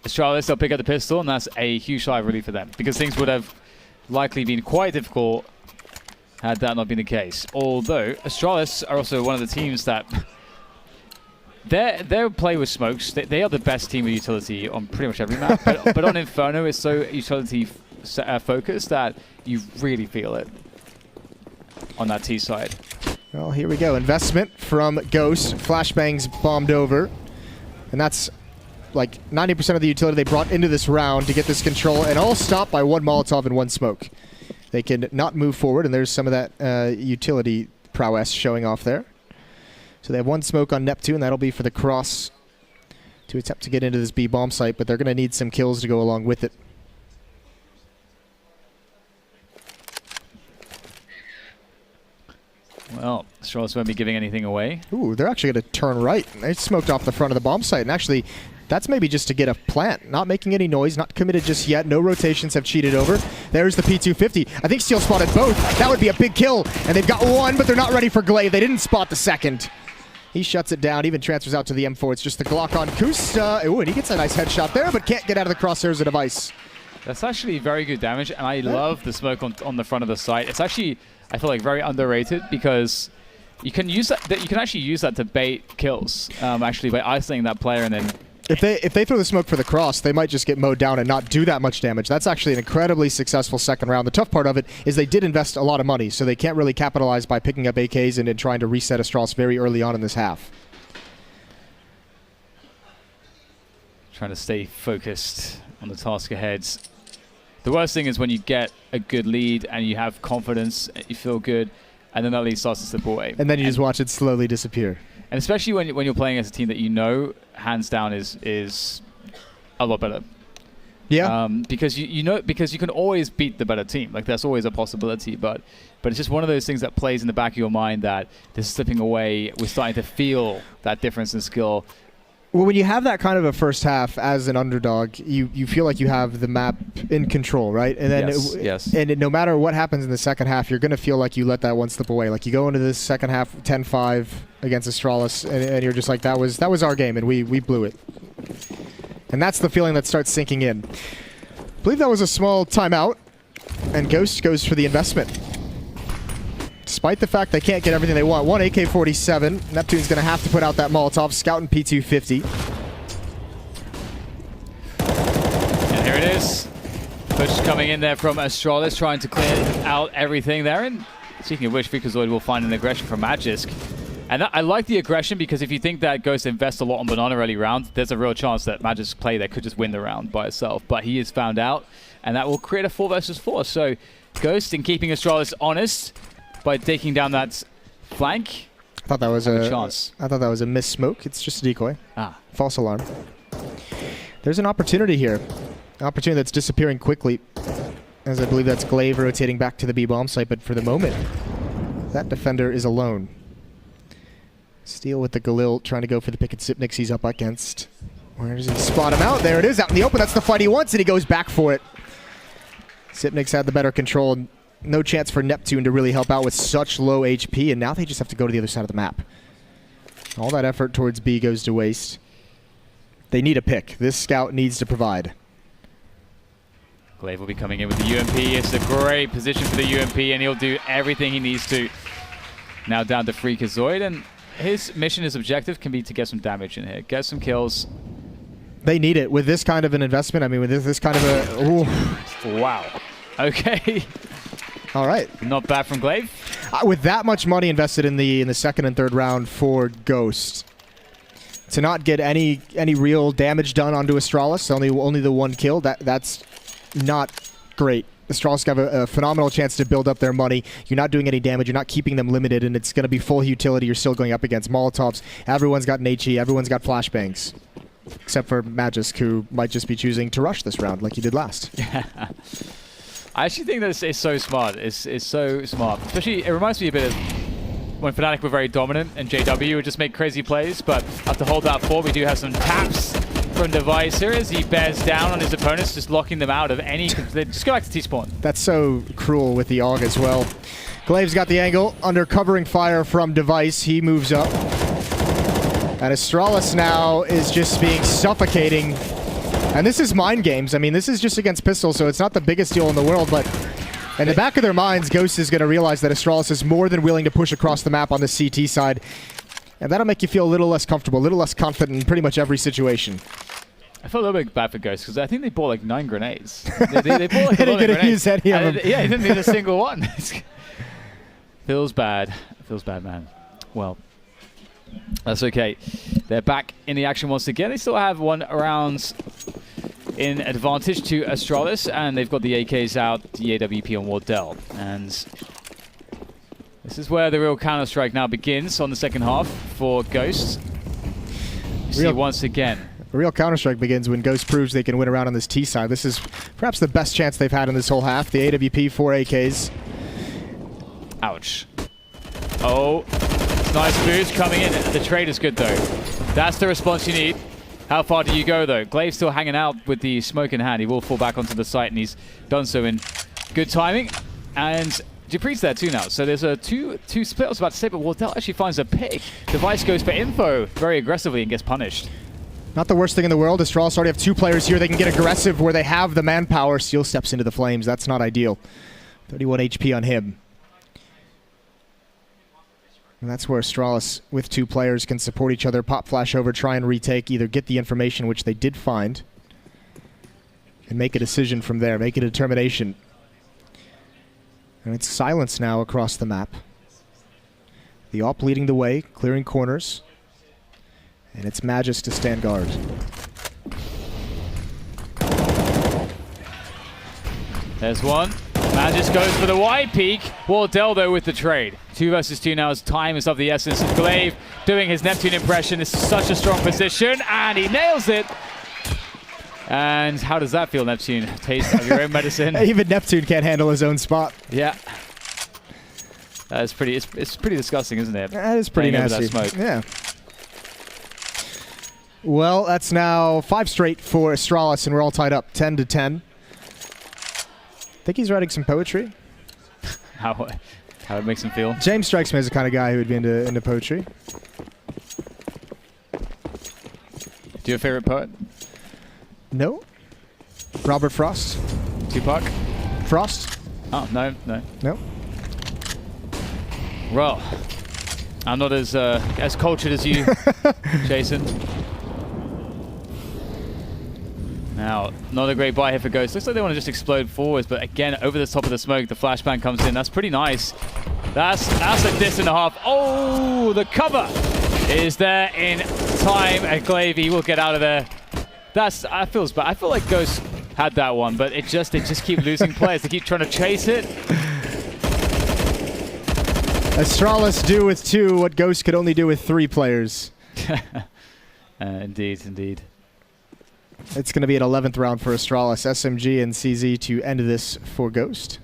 Astralis, they'll pick up the pistol, and that's a huge sigh of relief for them, because things would have likely been quite difficult had that not been the case. Although, Astralis are also one of the teams that their play with smokes, they are the best team with utility on pretty much every map, but on Inferno, it's so utility focused that you really feel it on that T side. Well, here we go. Investment from Ghost. Flashbangs bombed over. And that's like 90% of the utility they brought into this round to get this control, and all stopped by 1 Molotov and 1 smoke. They can not move forward, and there's some of that utility prowess showing off there. So they have 1 smoke on Neptune. That'll be for the cross to attempt to get into this B bomb site, but they're going to need some kills to go along with it. Well, Astralis won't be giving anything away. Ooh, they're actually going to turn right. They smoked off the front of the bomb site, and actually, that's maybe just to get a plant. Not making any noise, not committed just yet. No rotations have cheated over. There's the P250. I think Steel spotted both. That would be a big kill, and they've got 1, but they're not ready for Glaive. They didn't spot the second. He shuts it down, even transfers out to the M4. It's just the Glock on Kusta. Ooh, and he gets a nice headshot there, but can't get out of the crosshairs of Device. That's actually very good damage, and I love the smoke on the front of the site. It's actually, I feel like, very underrated, because you can use that. You can actually use that to bait kills, actually, by isolating that player and then... If they throw the smoke for the cross, they might just get mowed down and not do that much damage. That's actually an incredibly successful second round. The tough part of it is they did invest a lot of money, so they can't really capitalize by picking up AKs and trying to reset Astralis very early on in this half. Trying to stay focused on the task ahead. The worst thing is when you get a good lead and you have confidence, you feel good, and then that lead starts to slip away. And then you just watch it slowly disappear. And especially when you're playing as a team that you know, hands down, is a lot better. Yeah. Because because you can always beat the better team. Like, that's always a possibility. But it's just one of those things that plays in the back of your mind that this is slipping away. We're starting to feel that difference in skill. Well, when you have that kind of a first half as an underdog, you feel like you have the map in control, right? And then yes. And no matter what happens in the second half, you're going to feel like you let that one slip away. Like, you go into this second half 10-5 against Astralis, and you're just like, that was our game, and we blew it. And that's the feeling that starts sinking in. I believe that was a small timeout, and Ghost goes for the investment. Despite the fact they can't get everything they want. 1 AK-47. Neptune's going to have to put out that Molotov. Scouting P250. And here it is. Push coming in there from Astralis, trying to clear out everything there. And speaking of which, Freakazoid will find an aggression from Magisk. And I like the aggression, because if you think that Ghost invests a lot on Banana early round, there's a real chance that Magisk play there could just win the round by itself. But he is found out, and that will create a 4 versus 4. So Ghost, in keeping Astralis honest, by taking down that flank. I thought that was a chance. I thought that was a miss smoke. It's just a decoy. Ah. False alarm. There's an opportunity here. An opportunity that's disappearing quickly, as I believe that's Glaive rotating back to the B bomb site, but for the moment, that defender is alone. Steel with the Galil trying to go for the pick at Xyp9x he's up against. Where does he spot him out? There it is, out in the open. That's the fight he wants, and he goes back for it. Xyp9x had the better control. No chance for Neptune to really help out with such low HP, and now they just have to go to the other side of the map. All that effort towards B goes to waste. They need a pick. This scout needs to provide. Glaive will be coming in with the UMP. It's a great position for the UMP, and he'll do everything he needs to. Now down to Freakazoid, and his mission, his objective can be to get some damage in here, get some kills. They need it with this kind of an investment. I mean, with this kind of a... Ooh. Wow. Okay. All right. Not bad from Glaive. With that much money invested in the second and third round for Ghost, to not get any real damage done onto Astralis, only the one kill, that's not great. Astralis have a phenomenal chance to build up their money. You're not doing any damage. You're not keeping them limited, and it's going to be full utility. You're still going up against Molotovs. Everyone's got an HE. Everyone's got flashbangs. Except for Magisk, who might just be choosing to rush this round like he did last. I actually think that it's so smart. It's so smart. Especially, it reminds me a bit of when Fnatic were very dominant and JW would just make crazy plays, but have to hold that fort. We do have some taps from Device here as he bears down on his opponents, just locking them out of any... Just go back to T-spawn. That's so cruel with the AUG as well. Glaive's got the angle under covering fire from Device. He moves up. And Astralis now is just being suffocating. And this is mind games. I mean, this is just against Pistol, so it's not the biggest deal in the world, but in the back of their minds, Ghost is going to realize that Astralis is more than willing to push across the map on the CT side. And that'll make you feel a little less comfortable, a little less confident in pretty much every situation. I feel a little bit bad for Ghost because I think they bought like 9 grenades. They bought like a lot of grenades. Use any of them. Yeah, he didn't need a single one. Feels bad. Feels bad, man. Well, that's okay. They're back in the action once again. They still have 1 round in advantage to Astralis, and they've got the AKs out, the AWP on Wardell. And this is where the real Counter-Strike now begins on the second half for Ghost. See once again. The real Counter-Strike begins when Ghost proves they can win around on this T side. This is perhaps the best chance they've had in this whole half. The AWP, 4 AKs. Ouch. Oh, nice boost coming in. The trade is good, though. That's the response you need. How far do you go, though? Glaive still hanging out with the smoke in hand. He will fall back onto the site, and he's done so in good timing. And Dupree's there, too, now. So there's a two split. I was about to say, but Wardell actually finds a pick. Device goes for info very aggressively and gets punished. Not the worst thing in the world. Astralis already have 2 players here. They can get aggressive where they have the manpower. Seal steps into the flames. That's not ideal. 31 HP on him. And that's where Astralis, with 2 players, can support each other, pop flash over, try and retake, either get the information, which they did find, and make a decision from there, make a determination. And it's silence now across the map. The AWP leading the way, clearing corners. And it's Magisk to stand guard. There's one. Magisk goes for the wide peak. Wardell, though, with the trade. 2 versus 2 now as time is of the essence. Glaive doing his Neptune impression. This is such a strong position, and he nails it. And how does that feel, Neptune? Taste of your own medicine. Even Neptune can't handle his own spot. Yeah. That's pretty. It's pretty disgusting, isn't it? That is pretty nasty. That smoke. Yeah. Well, that's now 5 straight for Astralis, and we're all tied up, 10-10. Think he's writing some poetry. How it makes him feel? James strikes me as the kind of guy who would be into poetry. Do you have a favorite poet? No. Robert Frost. Tupac? Frost? Oh, no. No. Well, I'm not as cultured as you, Jason. Now, not a great buy here for Ghost. Looks like they want to just explode forwards, but again, over the top of the smoke, the flashbang comes in. That's pretty nice. That's a diss and a half. Oh, the cover is there in time. And Glaive will get out of there. I feel bad. I feel like Ghost had that one, but they just keep losing players. They keep trying to chase it. Astralis do with 2 what Ghost could only do with 3 players. Indeed. It's going to be an 11th round for Astralis, SMG and CZ to end this for Ghost.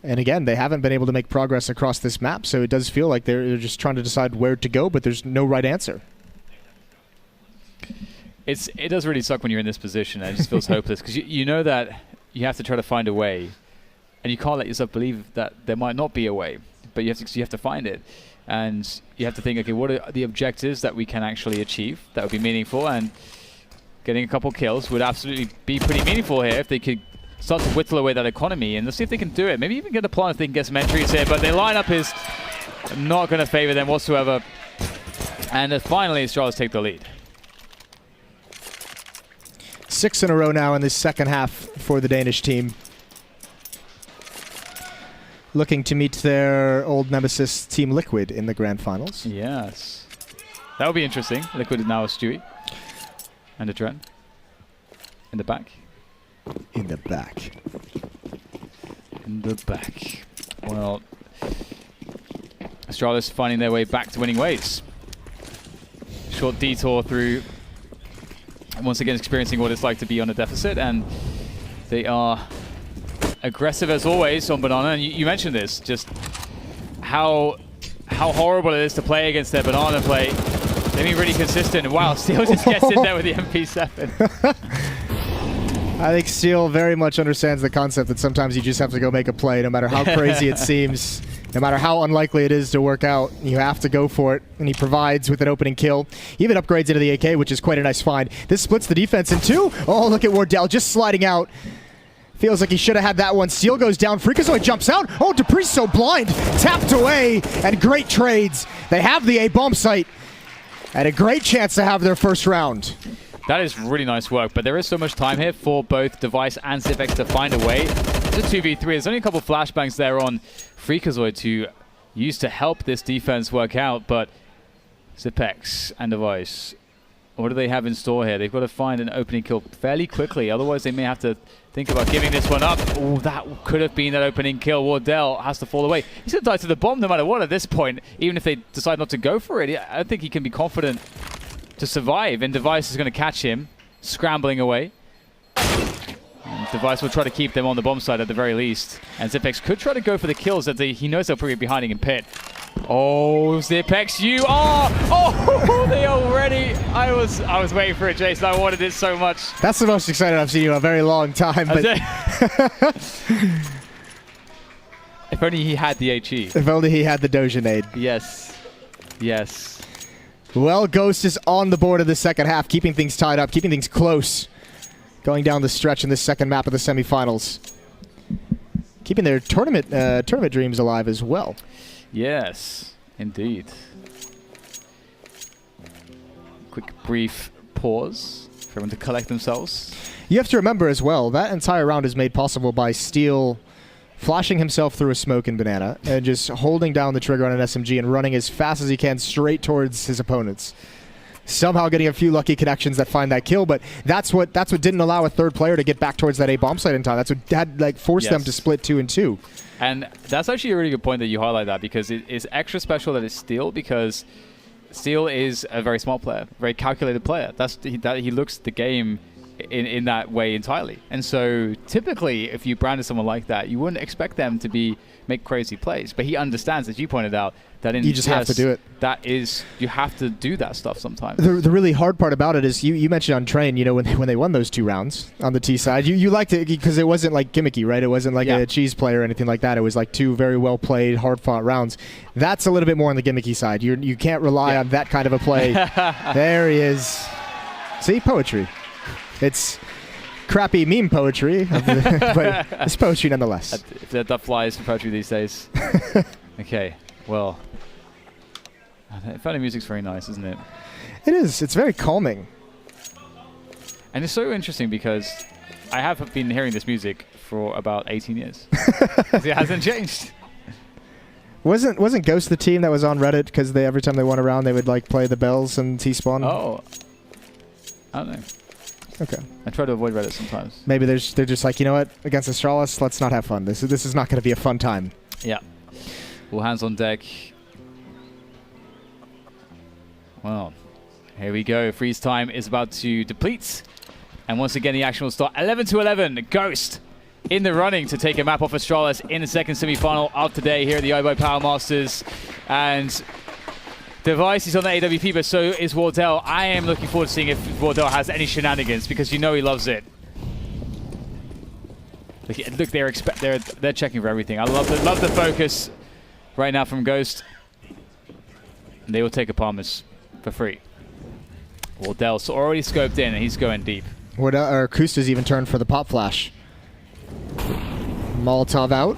And again, they haven't been able to make progress across this map, so it does feel like they're just trying to decide where to go, but there's no right answer. It does really suck when you're in this position, and it just feels hopeless, because you know that you have to try to find a way, and you can't let yourself believe that there might not be a way, but you have to find it. And you have to think, okay, what are the objectives that we can actually achieve that would be meaningful? And getting a couple kills would absolutely be pretty meaningful here if they could start to whittle away that economy. And let's see if they can do it. Maybe even get a plan if they can get some entries here. But their lineup is not going to favor them whatsoever. And finally, Astralis take the lead. 6 in a row now in this second half for the Danish team. Looking to meet their old nemesis, Team Liquid, in the grand finals. Yes. That would be interesting. Liquid is now a Stewie. And a Trent. In the back. In the back. In the back. Well, Astralis finding their way back to winning ways. Short detour through, once again experiencing what it's like to be on a deficit, and they are aggressive as always on Banana. And you mentioned this, just how horrible it is to play against their Banana play. They've been really consistent. Wow, Steel just gets in there with the MP7. I think Steel very much understands the concept that sometimes you just have to go make a play, no matter how crazy it seems, no matter how unlikely it is to work out. You have to go for it, and he provides with an opening kill. He even upgrades into the AK, which is quite a nice find. This splits the defense in two. Oh, look at Wardell just sliding out. Feels like he should have had that one. Steel goes down. Freakazoid jumps out. Oh, Dupree's so blind. Tapped away, and great trades. They have the A bomb site, and a great chance to have their first round. That is really nice work, but there is so much time here for both Device and Zipex to find a way. It's a 2v3. There's only a couple of flashbangs there on Freakazoid to use to help this defense work out, but Zipex and Device, what do they have in store here? They've got to find an opening kill fairly quickly, otherwise they may have to think about giving this one up. Oh, that could have been that opening kill. Wardell has to fall away. He's going to die to the bomb no matter what at this point, even if they decide not to go for it. I don't think he can be confident to survive, and Device is going to catch him, scrambling away. And Device will try to keep them on the bomb side at the very least. And Zipex could try to go for the kills, as he knows they'll probably be hiding in pit. Oh, Zipex, you are! Oh, they already! I was waiting for it, Jason. I wanted it so much. That's the most excited I've seen you in a very long time. But if only he had the HE. If only he had the Dojanade. Yes. Yes. Well, Ghost is on the board of the second half, keeping things tied up, keeping things close. Going down the stretch in this second map of the semifinals. Keeping their tournament dreams alive as well. Yes, indeed. Quick, brief pause for everyone to collect themselves. You have to remember as well, that entire round is made possible by Steel flashing himself through a smoke in Banana and just holding down the trigger on an SMG and running as fast as he can straight towards his opponents. Somehow getting a few lucky connections that find that kill, but that's what didn't allow a third player to get back towards that A bomb site in time. That's what had forced them to split 2 and 2. And that's actually a really good point that you highlight that, because it is extra special that it's Steel, because Steel is a very smart player, very calculated player. He looks at the game in that way entirely. And so typically, if you branded someone like that, you wouldn't expect them to make crazy plays. But he understands, as you pointed out, that in you just have to do it. You have to do that stuff sometimes. The really hard part about it is you mentioned on Train, when they won those 2 rounds on the T side, you liked it because it wasn't like gimmicky, right? It wasn't like a cheese play or anything like that. It was like 2 very well played, hard fought rounds. That's a little bit more on the gimmicky side. You can't rely on that kind of a play. There he is. See, poetry. It's crappy meme poetry, but it's poetry nonetheless. That flies for poetry these days. Okay, well, Inferno music's very nice, isn't it? It is. It's very calming. And it's so interesting because I have been hearing this music for about 18 years. It hasn't changed. Wasn't Ghost the team that was on Reddit because every time they won a round they would like play the bells and T-spawn? Oh, I don't know. Okay. I try to avoid Reddit sometimes. Maybe they're just like, you know what? Against Astralis, let's not have fun. This is not going to be a fun time. Yeah. All hands on deck. Well, here we go. Freeze time is about to deplete. And once again, the action will start. 11-11. Ghost in the running to take a map off Astralis in the second semi-final of today here at the iBUYPOWER Masters. And Device is on the AWP, but so is Wardell. I am looking forward to seeing if Wardell has any shenanigans, because you know he loves it. Look, they're checking for everything. I love the focus right now from Ghost. And they will take a Palmer's for free. Wardell's already scoped in, and he's going deep. Kusta's even turned for the pop flash. Molotov out.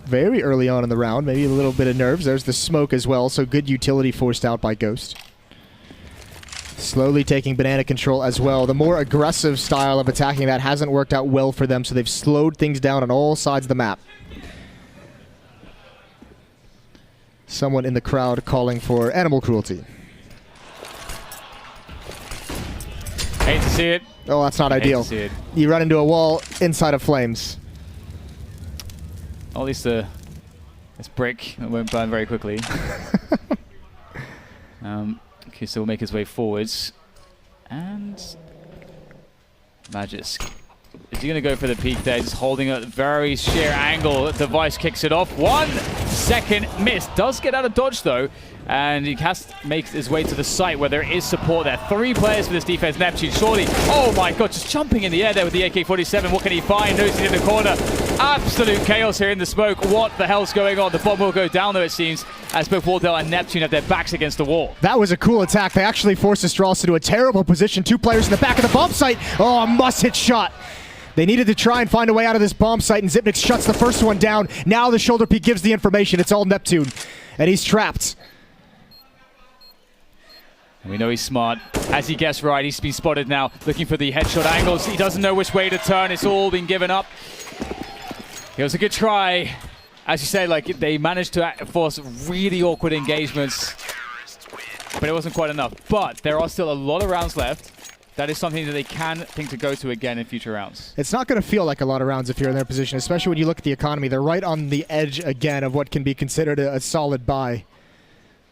Very early on in the round, maybe a little bit of nerves. There's the smoke as well, so good utility forced out by Ghost. Slowly taking banana control as well. The more aggressive style of attacking that hasn't worked out well for them, so they've slowed things down on all sides of the map. Someone in the crowd calling for animal cruelty. Hate to see it. Oh, that's not ideal. Hate to see it. You run into a wall inside of flames. At least this brick won't burn very quickly. Okay, so we'll make his way forwards. And Magisk. Is he going to go for the peak there? Just holding a very sheer angle. Device kicks it off. 1 second miss. Does get out of dodge, though. And he has to make his way to the site where there is support there. 3 players for this defense. Neptune, surely. Oh my god, just jumping in the air there with the AK-47. What can he find? Noticing in the corner. Absolute chaos here in the smoke. What the hell's going on? The bomb will go down, though, it seems, as both Wardell and Neptune have their backs against the wall. That was a cool attack. They actually forced Astralis into a terrible position. 2 players in the back of the bomb site. Oh, a must-hit shot. They needed to try and find a way out of this bomb site, and Zipnik shuts the first one down. Now the shoulder peek gives the information. It's all Neptune, and he's trapped. And we know he's smart. As he guessed right, he's been spotted now, looking for the headshot angles. He doesn't know which way to turn. It's all been given up. It was a good try. As you say, like, they managed to force really awkward engagements, but it wasn't quite enough. But there are still a lot of rounds left. That is something that they can think to go to again in future rounds. It's not going to feel like a lot of rounds if you're in their position, especially when you look at the economy. They're right on the edge again of what can be considered a solid buy.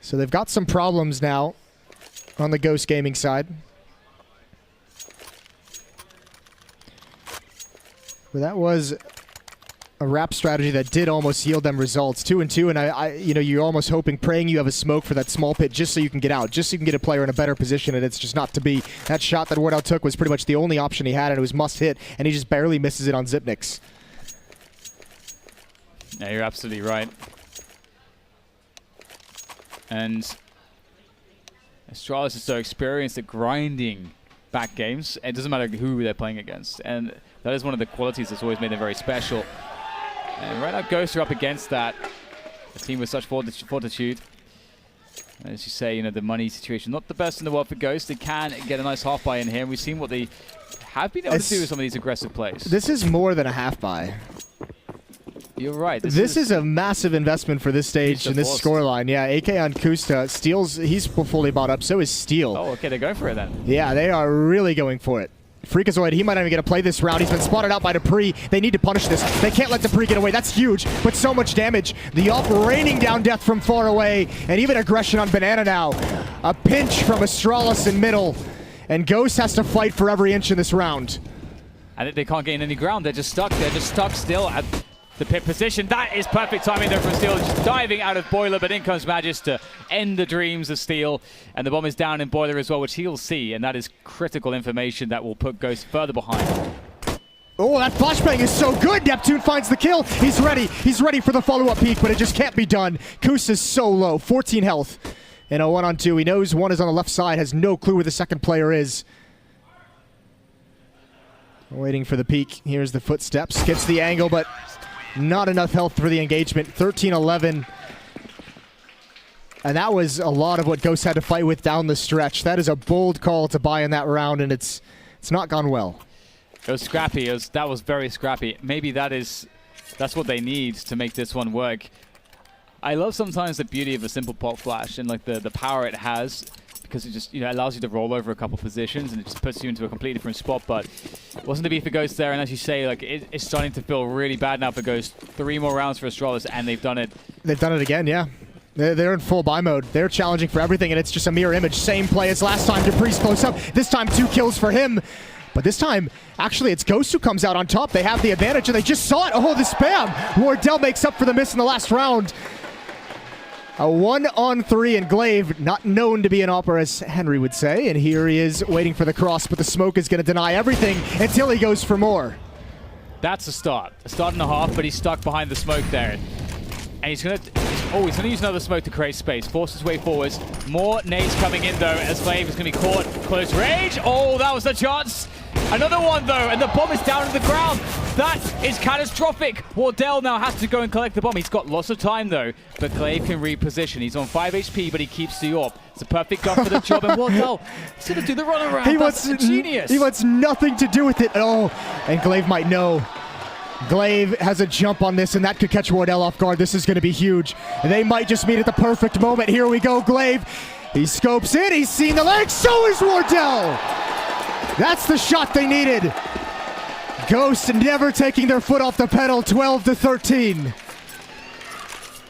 So they've got some problems now on the Ghost Gaming side. But that was a wrap strategy that did almost yield them results. 2-2, and you know, you're almost hoping, praying you have a smoke for that small pit just so you can get out, just so you can get a player in a better position, and it's just not to be. That shot that Wardell took was pretty much the only option he had, and it was must hit, and he just barely misses it on Zipnik's. Yeah, you're absolutely right. And Astralis is so experienced at grinding back games. It doesn't matter who they're playing against, and that is one of the qualities that's always made them very special. And right now, Ghosts are up against that. A team with such fortitude. And as you say, you know, the money situation, not the best in the world for Ghosts. They can get a nice half buy in here, and we've seen what they have been able to do with some of these aggressive plays. This is more than a half buy. You're right. This is a massive investment for this stage and this scoreline. Yeah, AK on Kusta. Steel's, he's fully bought up. So is Steel. Oh, okay, they're going for it then. Yeah, they are really going for it. Freakazoid, he might not even get to play this round. He's been spotted out by Dupree. They need to punish this. They can't let Dupree get away. That's huge, but so much damage. The up raining down death from far away, and even aggression on Banana now. A pinch from Astralis in middle, and Ghost has to fight for every inch in this round. And they can't gain any ground. They're just stuck. They're just stuck still at the pit position. That is perfect timing there from Steel, just diving out of Boiler, but in comes Magis to end the dreams of Steel. And the bomb is down in Boiler as well, which he'll see, and that is critical information that will put Ghost further behind. Oh, that flashbang is so good! Neptune finds the kill. He's ready. He's ready for the follow-up peek, but it just can't be done. Kus is so low, 14 health. In a 1-on-2, he knows one is on the left side, has no clue where the second player is. Waiting for the peek. Here's the footsteps. Gets the angle, but not enough health for the engagement. 13-11. And that was a lot of what Ghost had to fight with down the stretch. That is a bold call to buy in that round, and it's not gone well. It was scrappy. That was very scrappy. Maybe that's what they need to make this one work. I love sometimes the beauty of a simple pop flash and like the power it has, because it just, you know, allows you to roll over a couple positions and it just puts you into a completely different spot. But it wasn't to be for Ghost there, and as you say, like it's starting to feel really bad now for Ghost. 3 more rounds for Astralis, and they've done it. They've done it again, yeah. They're in full buy mode. They're challenging for everything, and it's just a mirror image. Same play as last time. Dupree's close up. This time 2 kills for him. But this time, actually, it's Ghost who comes out on top. They have the advantage, and they just saw it. Oh, the spam! Wardell makes up for the miss in the last round. A 1-on-3, and Glaive, not known to be an opera, as Henry would say. And here he is waiting for the cross, but the smoke is going to deny everything until he goes for more. That's a start. A start and a half, but he's stuck behind the smoke there. And he's going to use another smoke to create space. Force his way forwards. More nades coming in, though, as Glaive is going to be caught close range. Oh, that was the chance. Another one, though, and the bomb is down to the ground. That is catastrophic. Wardell now has to go and collect the bomb. He's got lots of time, though, but Glaive can reposition. He's on 5 HP, but he keeps the AWP. It's a perfect gun for the job, and Wardell is going to do the runaround. That's genius. He wants nothing to do with it at all, and Glaive might know. Glaive has a jump on this, and that could catch Wardell off guard. This is going to be huge. And they might just meet at the perfect moment. Here we go, Glaive. He scopes in. He's seen the legs. So is Wardell. That's the shot they needed. Ghost never taking their foot off the pedal, 12-13.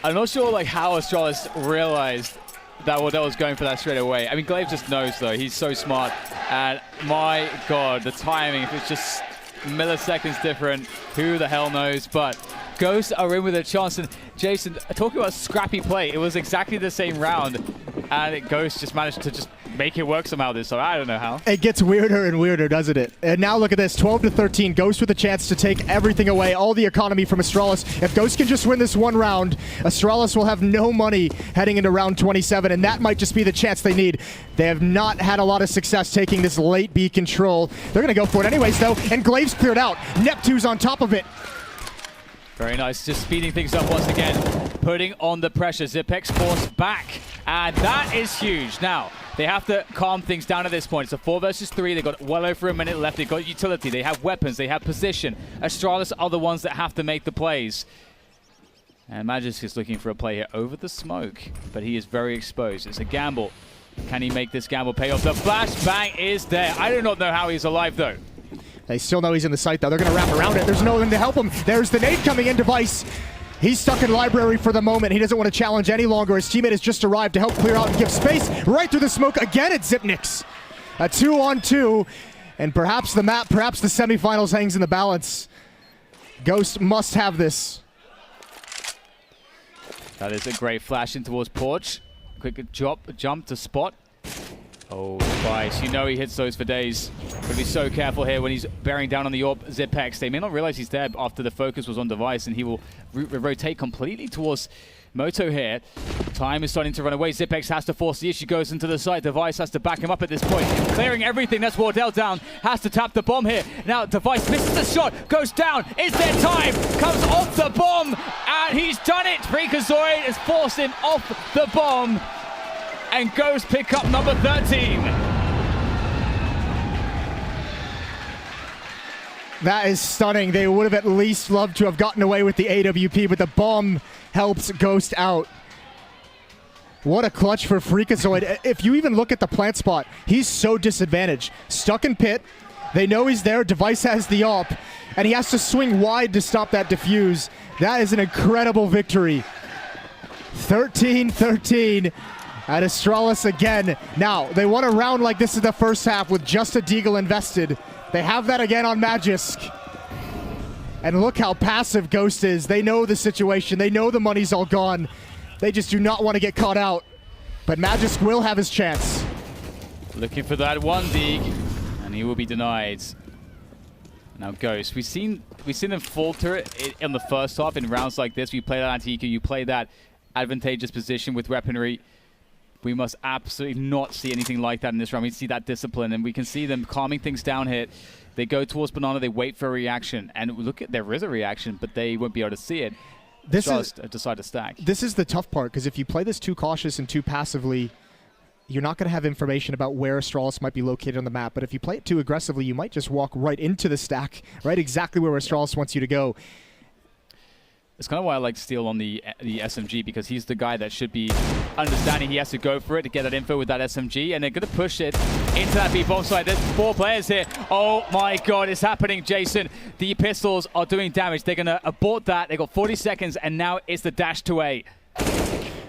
I'm not sure how Astralis realized that Wardell was going for that straight away. I mean, Glaive just knows, though. He's so smart. And my God, the timing, if it's just milliseconds different, who the hell knows? But Ghosts are in with a chance. And Jason, talking about scrappy play, it was exactly the same round. And Ghost just managed to just make it work somehow this time. I don't know how. It gets weirder and weirder, doesn't it? And now look at this, 12-13. Ghost with a chance to take everything away, all the economy from Astralis. If Ghost can just win this one round, Astralis will have no money heading into round 27, and that might just be the chance they need. They have not had a lot of success taking this late B control. They're going to go for it anyways, though, and Glaive's cleared out. Neptune's on top of it. Very nice, just speeding things up once again, putting on the pressure. Zipex forced back, and that is huge. Now, they have to calm things down at this point. It's a 4 versus 3. They've got well over a minute left. They've got utility. They have weapons. They have position. Astralis are the ones that have to make the plays. And Magisk is looking for a play here over the smoke, but he is very exposed. It's a gamble. Can he make this gamble pay off? The flashbang is there. I do not know how he's alive, though. They still know he's in the site, though. They're going to wrap around it. There's no one to help him. There's the nade coming in, Device. He's stuck in library for the moment. He doesn't want to challenge any longer. His teammate has just arrived to help clear out and give space right through the smoke. Again, it's Zipnix. A 2-on-2. And perhaps the map, perhaps the semifinals hangs in the balance. Ghost must have this. That is a great flash in towards Porch. Quick jump to spot. Oh, Device. You know he hits those for days. Gotta be so careful here when he's bearing down on the AWP Zipex. They may not realize he's there after the focus was on Device, and he will rotate completely towards Moto here. Time is starting to run away. Zipex has to force the issue, goes into the site. Device has to back him up at this point. Clearing everything. That's Wardell down. Has to tap the bomb here. Now Device misses the shot. Goes down. Is there time? Comes off the bomb. And he's done it. Freakazoid has forced him off the bomb. And Ghost pick up number 13. That is stunning. They would have at least loved to have gotten away with the AWP, but the bomb helps Ghost out. What a clutch for Freakazoid. If you even look at the plant spot, he's so disadvantaged. Stuck in pit. They know he's there. Device has the AWP, and he has to swing wide to stop that defuse. That is an incredible victory. 13-13. At Astralis again. Now, they want a round like this in the first half with just a Deagle invested. They have that again on Magisk. And look how passive Ghost is. They know the situation. They know the money's all gone. They just do not want to get caught out. But Magisk will have his chance. Looking for that one Deag, and he will be denied. Now Ghost, we've seen them falter in the first half in rounds like this. You play that anti-EQ, you play that advantageous position with weaponry. We must absolutely not see anything like that in this round. We see that discipline, and we can see them calming things down here. They go towards Banana, they wait for a reaction, and look at, there is a reaction, but they won't be able to see it. This is decide to stack. This is the tough part, because if you play this too cautious and too passively, you're not going to have information about where Astralis might be located on the map. But if you play it too aggressively, you might just walk right into the stack, right exactly where Astralis wants you to go. It's kind of why I like Steel on the SMG, because he's the guy that should be understanding he has to go for it to get that info with that SMG, and they're going to push it into that B-bomb side. There's 4 players here. Oh my God, it's happening, Jason. The pistols are doing damage. They're going to abort that. They got 40 seconds, and now it's the dash to A.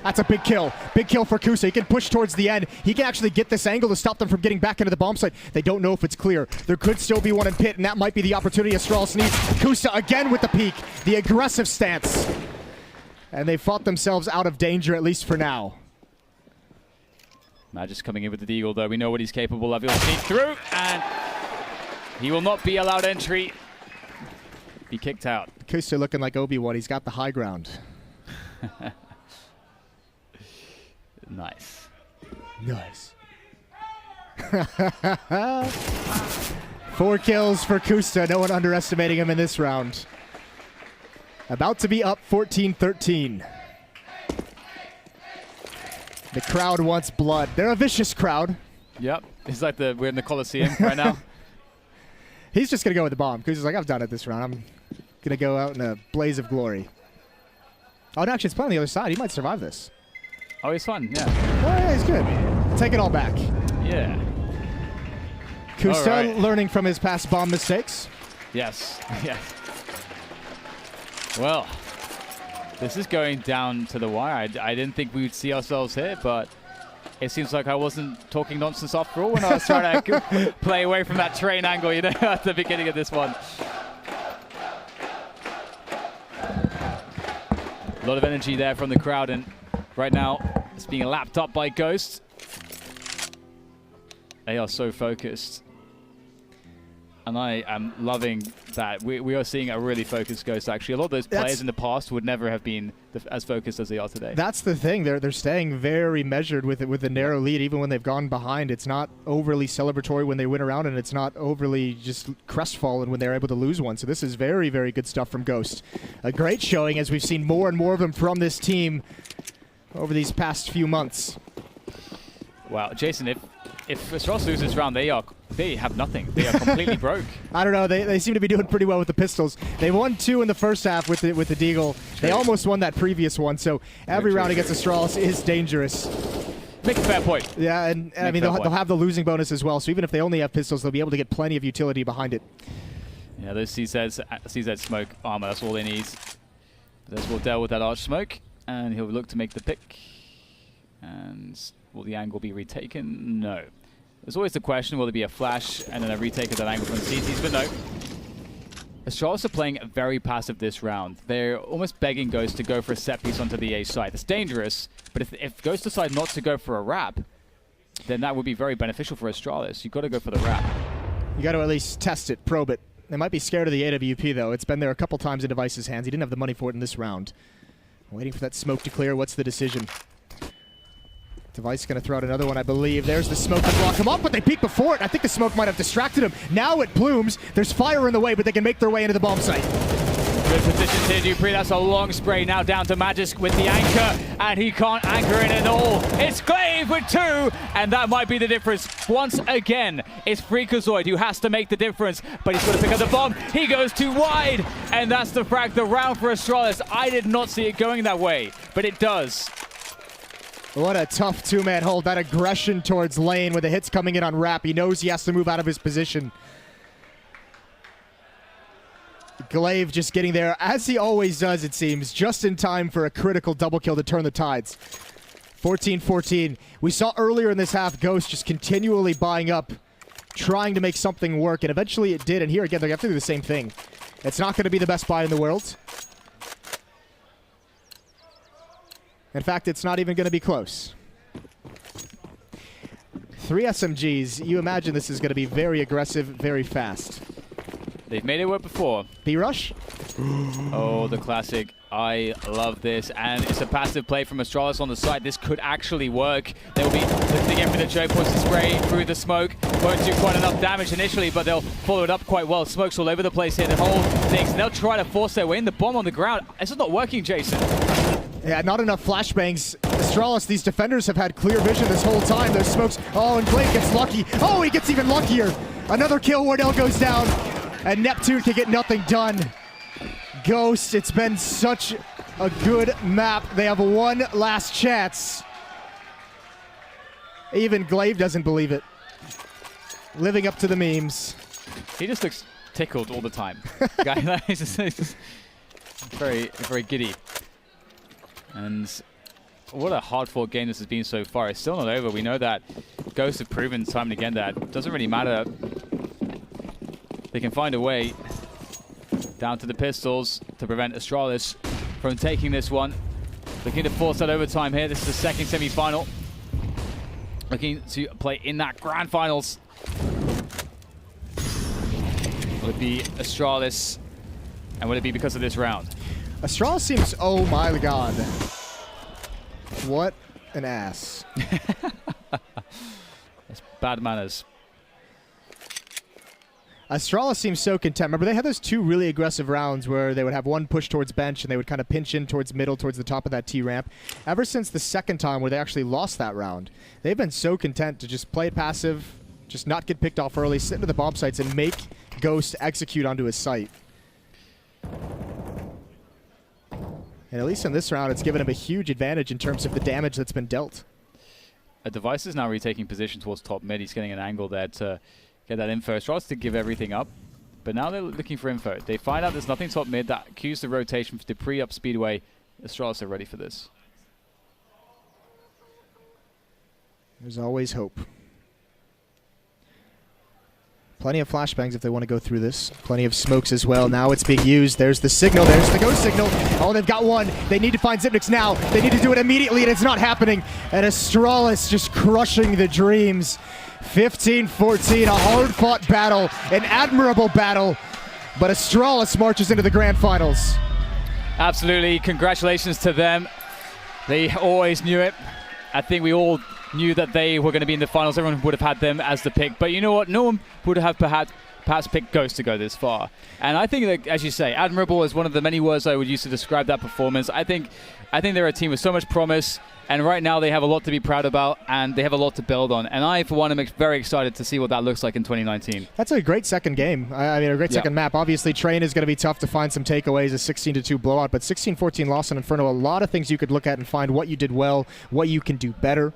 That's a big kill. Big kill for Kusa. He can push towards the end. He can actually get this angle to stop them from getting back into the bomb site. They don't know if it's clear. There could still be one in pit, and that might be the opportunity Astralis needs. Kusa again with the peek. The aggressive stance. And they fought themselves out of danger, at least for now. Magisk coming in with the Deagle, though. We know what he's capable of. He'll sneak through, and he will not be allowed entry. Be kicked out. Kusa looking like Obi-Wan. He's got the high ground. Nice. Nice. 4 kills for Kusta. No one underestimating him in this round. About to be up 14-13. The crowd wants blood. They're a vicious crowd. Yep. It's like we're in the Coliseum right now. He's just going to go with the bomb. Kusta's like, I've done it this round. I'm going to go out in a blaze of glory. Oh, no, actually, it's playing on the other side. He might survive this. Oh, he's fun, yeah. Oh, yeah, he's good. Take it all back. Yeah. Kusta learning from his past bomb mistakes. Yes, yes. Well, this is going down to the wire. I didn't think we would see ourselves here, but it seems like I wasn't talking nonsense after all when I was trying to play away from that train angle, you know, at the beginning of this one. A lot of energy there from the crowd, and right now it's being lapped up by Ghost. They are so focused. And I am loving that. We are seeing a really focused Ghost, actually. A lot of those players in the past would never have been as focused as they are today. That's the thing. They're staying very measured with it, with the narrow lead, even when they've gone behind. It's not overly celebratory when they win a round, and it's not overly just crestfallen when they're able to lose one. So this is very, very good stuff from Ghost. A great showing, as we've seen more and more of them from this team over these past few months. Wow, Jason, if Astralis loses this round, they have nothing. They are completely broke. I don't know. They seem to be doing pretty well with the pistols. They won 2 in the first half with the Deagle. They almost won that previous one. So every round against Astralis is dangerous. Make a fair point. Yeah, and I mean, they'll have the losing bonus as well. So even if they only have pistols, they'll be able to get plenty of utility behind it. Yeah, those CZ smoke armor, that's all they need. There's Wardell with that arch smoke, and he'll look to make the pick. And will the angle be retaken? No. There's always the question, will there be a flash and then a retake of that angle from the CTs? But no. Astralis are playing very passive this round. They're almost begging Ghost to go for a set piece onto the A side. It's dangerous, but if Ghost decide not to go for a wrap, then that would be very beneficial for Astralis. You've got to go for the wrap. You got to at least test it, probe it. They might be scared of the AWP, though. It's been there a couple times in Device's hands. He didn't have the money for it in this round. Waiting for that smoke to clear. What's the decision? Device going to throw out another one, I believe. There's the smoke to block him up, but they peeked before it. I think the smoke might have distracted him. Now it blooms. There's fire in the way, but they can make their way into the bomb site. Good positions here, Dupree. That's a long spray now down to Magisk with the anchor, and he can't anchor in at all. It's Glaive with 2, and that might be the difference. Once again, it's Freakazoid who has to make the difference, but he's going to pick up the bomb. He goes too wide, and that's the frag, the round for Astralis. I did not see it going that way, but it does. What a tough 2-man hold. That aggression towards lane with the hits coming in on Wrap. He knows he has to move out of his position. Glaive just getting there, as he always does, it seems, just in time for a critical double kill to turn the tides. 14-14. We saw earlier in this half Ghost just continually buying up, trying to make something work, and eventually it did. And here again, they have to do the same thing. It's not going to be the best buy in the world. In fact, it's not even going to be close. 3 SMGs. You imagine this is going to be very aggressive, very fast. They've made it work before. B-Rush? Oh, the classic. I love this. And it's a passive play from Astralis on the side. This could actually work. They'll be lifting in for the choke, puts the spray through the smoke. Won't do quite enough damage initially, but they'll follow it up quite well. Smoke's all over the place here. The whole thing. They'll try to force their way in. The bomb on the ground. This is not working, Jason. Yeah, not enough flashbangs. Astralis, these defenders have had clear vision this whole time. Those smokes. Oh, and Glaive gets lucky. Oh, he gets even luckier. Another kill. Wardell goes down. And Neptune can get nothing done. Ghost, it's been such a good map. They have one last chance. Even Glaive doesn't believe it. Living up to the memes. He just looks tickled all the time. Guy, he's just very, very giddy. And what a hard-fought game this has been so far. It's still not over. We know that Ghosts have proven time and again that it doesn't really matter. They can find a way down to the pistols to prevent Astralis from taking this one. Looking to force that overtime here. This is the second semi-final. Looking to play in that grand finals. Will it be Astralis? And will it be because of this round? Astralis seems, oh my god. What an ass. That's bad manners. Astralis seems so content. Remember, they had those 2 really aggressive rounds where they would have one push towards bench and they would kind of pinch in towards middle, towards the top of that T-ramp. Ever since the second time where they actually lost that round, they've been so content to just play it passive, just not get picked off early, sit into the bomb sites, and make Ghost execute onto his site. And at least in this round, it's given him a huge advantage in terms of the damage that's been dealt. A Device is now retaking position towards top mid. He's getting an angle there to get that info. Tries to give everything up, but now they're looking for info. They find out there's nothing top mid. That cues the rotation for Dupree up Speedway. Astralis are ready for this. There's always hope. Plenty of flashbangs if they want to go through this. Plenty of smokes as well. Now it's being used. There's the signal. There's the ghost signal. Oh, they've got one. They need to find Zipnix now. They need to do it immediately, and it's not happening. And Astralis just crushing the dreams. 15-14, a hard-fought battle, an admirable battle, but Astralis marches into the grand finals. Absolutely. Congratulations to them. They always knew it. I think we all knew that they were going to be in the finals. Everyone would have had them as the pick. But you know what? No one would have perhaps picked Ghost to go this far. And I think that, as you say, admirable is one of the many words I would use to describe that performance. I think they're a team with so much promise. And right now they have a lot to be proud about, and they have a lot to build on. And I, for one, am very excited to see what that looks like in 2019. That's a great second game. I mean, a great second map. Obviously, Train is going to be tough to find some takeaways, a 16-2 blowout, but 16-14 loss on Inferno, a lot of things you could look at and find what you did well, what you can do better.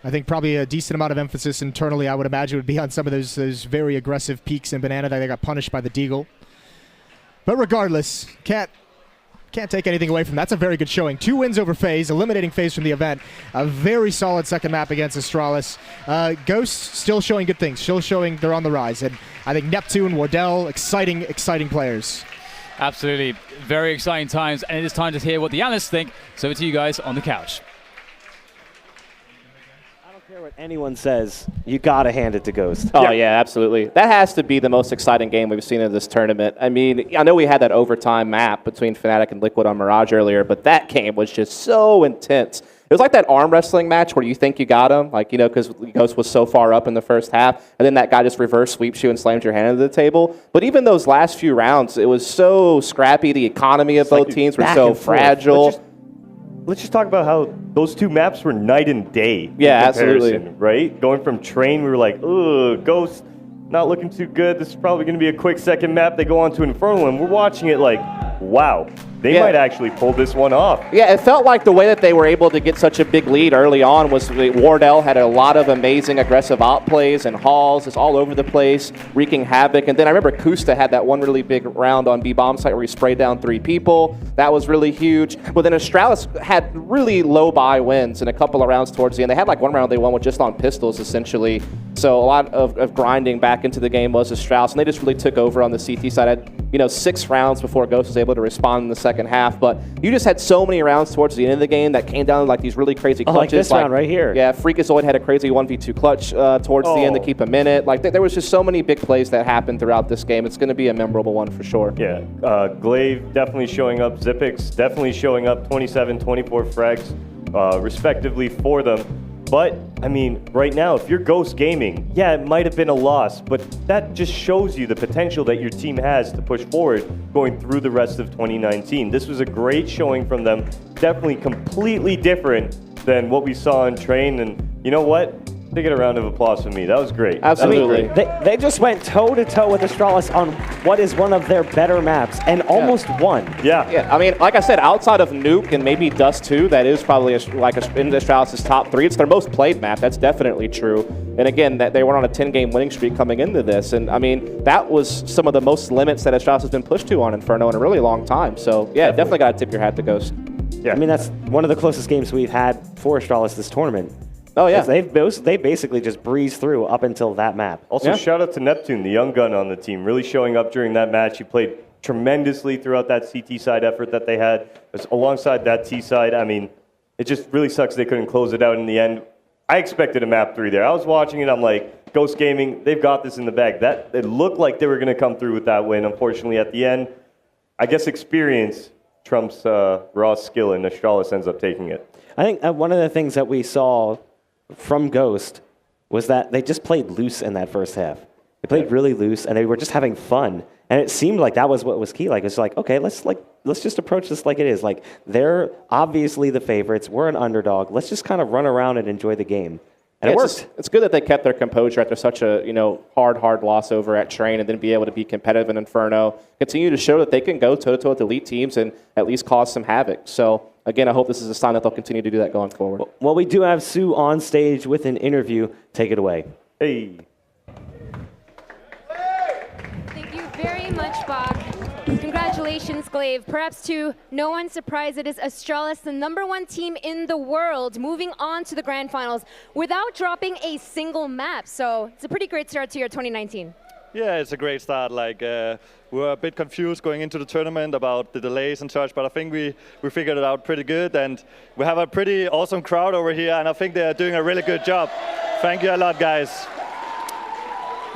I think probably a decent amount of emphasis internally, I would imagine, would be on some of those very aggressive peaks in Banana that they got punished by the Deagle. But regardless, can't take anything away from that. That's a very good showing. 2 wins over FaZe, eliminating FaZe from the event. A very solid second map against Astralis. Ghost still showing good things, still showing they're on the rise. And I think Neptune, Wardell, exciting players. Absolutely. Very exciting times. And it is time to hear what the analysts think. So over to you guys on the couch. I don't care what anyone says. You got to hand it to Ghost. Oh, yeah, absolutely. That has to be the most exciting game we've seen in this tournament. I mean, I know we had that overtime map between Fnatic and Liquid on Mirage earlier, but that game was just so intense. It was like that arm wrestling match where you think you got him, like, you know, because Ghost was so far up in the first half, and then that guy just reverse sweeps you and slams your hand into the table. But even those last few rounds, it was so scrappy. The economy of both teams were so fragile. Let's just talk about how those 2 maps were night and day. Yeah, absolutely. Right? Going from Train, we were like, ugh, Ghost not looking too good. This is probably going to be a quick second map. They go on to Inferno, and we're watching it like, wow, they might actually pull this one off. Yeah, it felt like the way that they were able to get such a big lead early on was Wardell had a lot of amazing aggressive out plays and hauls. It's all over the place, wreaking havoc. And then I remember Kusta had that one really big round on B-Bomb site where he sprayed down 3 people. That was really huge. But then Astralis had really low buy wins in a couple of rounds towards the end. They had like one round they won with just on pistols, essentially. So a lot of grinding back into the game was Astralis, and they just really took over on the CT side. Had 6 rounds before Ghost was able to respond in the second half, but you just had so many rounds towards the end of the game that came down to like these really crazy clutches. Like this round right here. Yeah, Freakazoid had a crazy 1v2 clutch towards the end to keep a minute. Like there was just so many big plays that happened throughout this game. It's going to be a memorable one for sure. Yeah, Glaive definitely showing up. Zipix definitely showing up. 27, 24 frags, respectively for them. But, I mean, right now, if you're Ghost Gaming, yeah, it might have been a loss, but that just shows you the potential that your team has to push forward going through the rest of 2019. This was a great showing from them. Definitely completely different than what we saw in Train, and you know what? They get a round of applause from me. That was great. Absolutely. They just went toe-to-toe with Astralis on what is one of their better maps and almost won. Yeah. I mean, like I said, outside of Nuke and maybe Dust 2, that is probably in Astralis' top 3. It's their most played map. That's definitely true. And again, that they were on a 10-game winning streak coming into this. And I mean, that was some of the most limits that Astralis has been pushed to on Inferno in a really long time. So yeah, definitely got to tip your hat to Ghost. Yeah. I mean, that's one of the closest games we've had for Astralis this tournament. Oh, yeah. They basically just breezed through up until that map. Also, shout out to Neptune, the young gun on the team, really showing up during that match. He played tremendously throughout that CT side effort that they had. Alongside that T side, I mean, it just really sucks they couldn't close it out in the end. I expected a map 3 there. I was watching it, I'm like, Ghost Gaming, they've got this in the bag. It looked like they were going to come through with that win. Unfortunately, at the end, I guess experience trumps raw skill, and Astralis ends up taking it. I think one of the things that we saw from Ghost was that they just played loose in that first half. They played really loose, and they were just having fun. And it seemed like that was what was key. Like, it's like, okay, let's just approach this like it is. Like, they're obviously the favorites. We're an underdog. Let's just kind of run around and enjoy the game. And it worked. It's good that they kept their composure after such a hard loss over at Train, and then be able to be competitive in Inferno. Continue to show that they can go toe-to-toe with elite teams and at least cause some havoc. So, again, I hope this is a sign that they'll continue to do that going forward. Well, we do have Sue on stage with an interview. Take it away. Hey. Thank you very much, Bach. Congratulations, Glaive. Perhaps to no one's surprise, it is Astralis, the #1 team in the world, moving on to the grand finals without dropping a single map. So it's a pretty great start to your 2019. Yeah, it's a great start. Like we were a bit confused going into the tournament about the delays and such, but I think we figured it out pretty good, and we have a pretty awesome crowd over here, and I think they're doing a really good job. Thank you a lot, guys.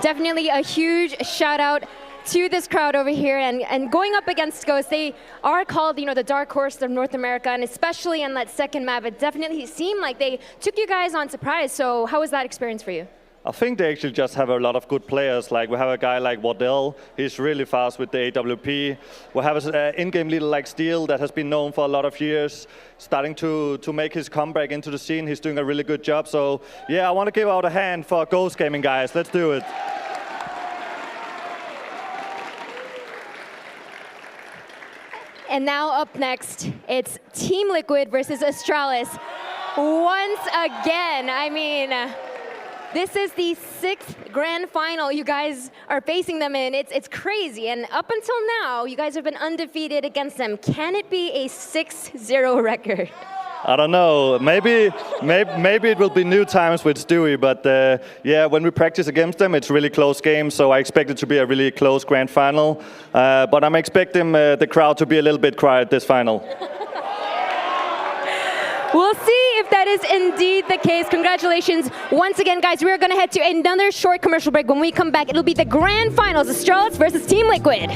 Definitely a huge shout out to this crowd over here, and going up against Ghost, they are called, the dark horse of North America, and especially on that second map, it definitely seemed like they took you guys on surprise. So how was that experience for you? I think they actually just have a lot of good players. Like we have a guy like Wardell, he's really fast with the AWP. We have an in-game leader like Steel that has been known for a lot of years, starting to make his comeback into the scene. He's doing a really good job. So yeah, I want to give out a hand for Ghost Gaming, guys. Let's do it. And now up next, it's Team Liquid versus Astralis. Once again, I mean, this is the 6th grand final you guys are facing them in. It's crazy, and up until now, you guys have been undefeated against them. Can it be a 6-0 record? I don't know. Maybe it will be new times with Stewie, but yeah, when we practice against them, it's really close games. So I expect it to be a really close grand final. But I'm expecting the crowd to be a little bit quiet this final. We'll see if that is indeed the case. Congratulations once again, guys. We are going to head to another short commercial break. When we come back, it'll be the grand finals, Astralis versus Team Liquid.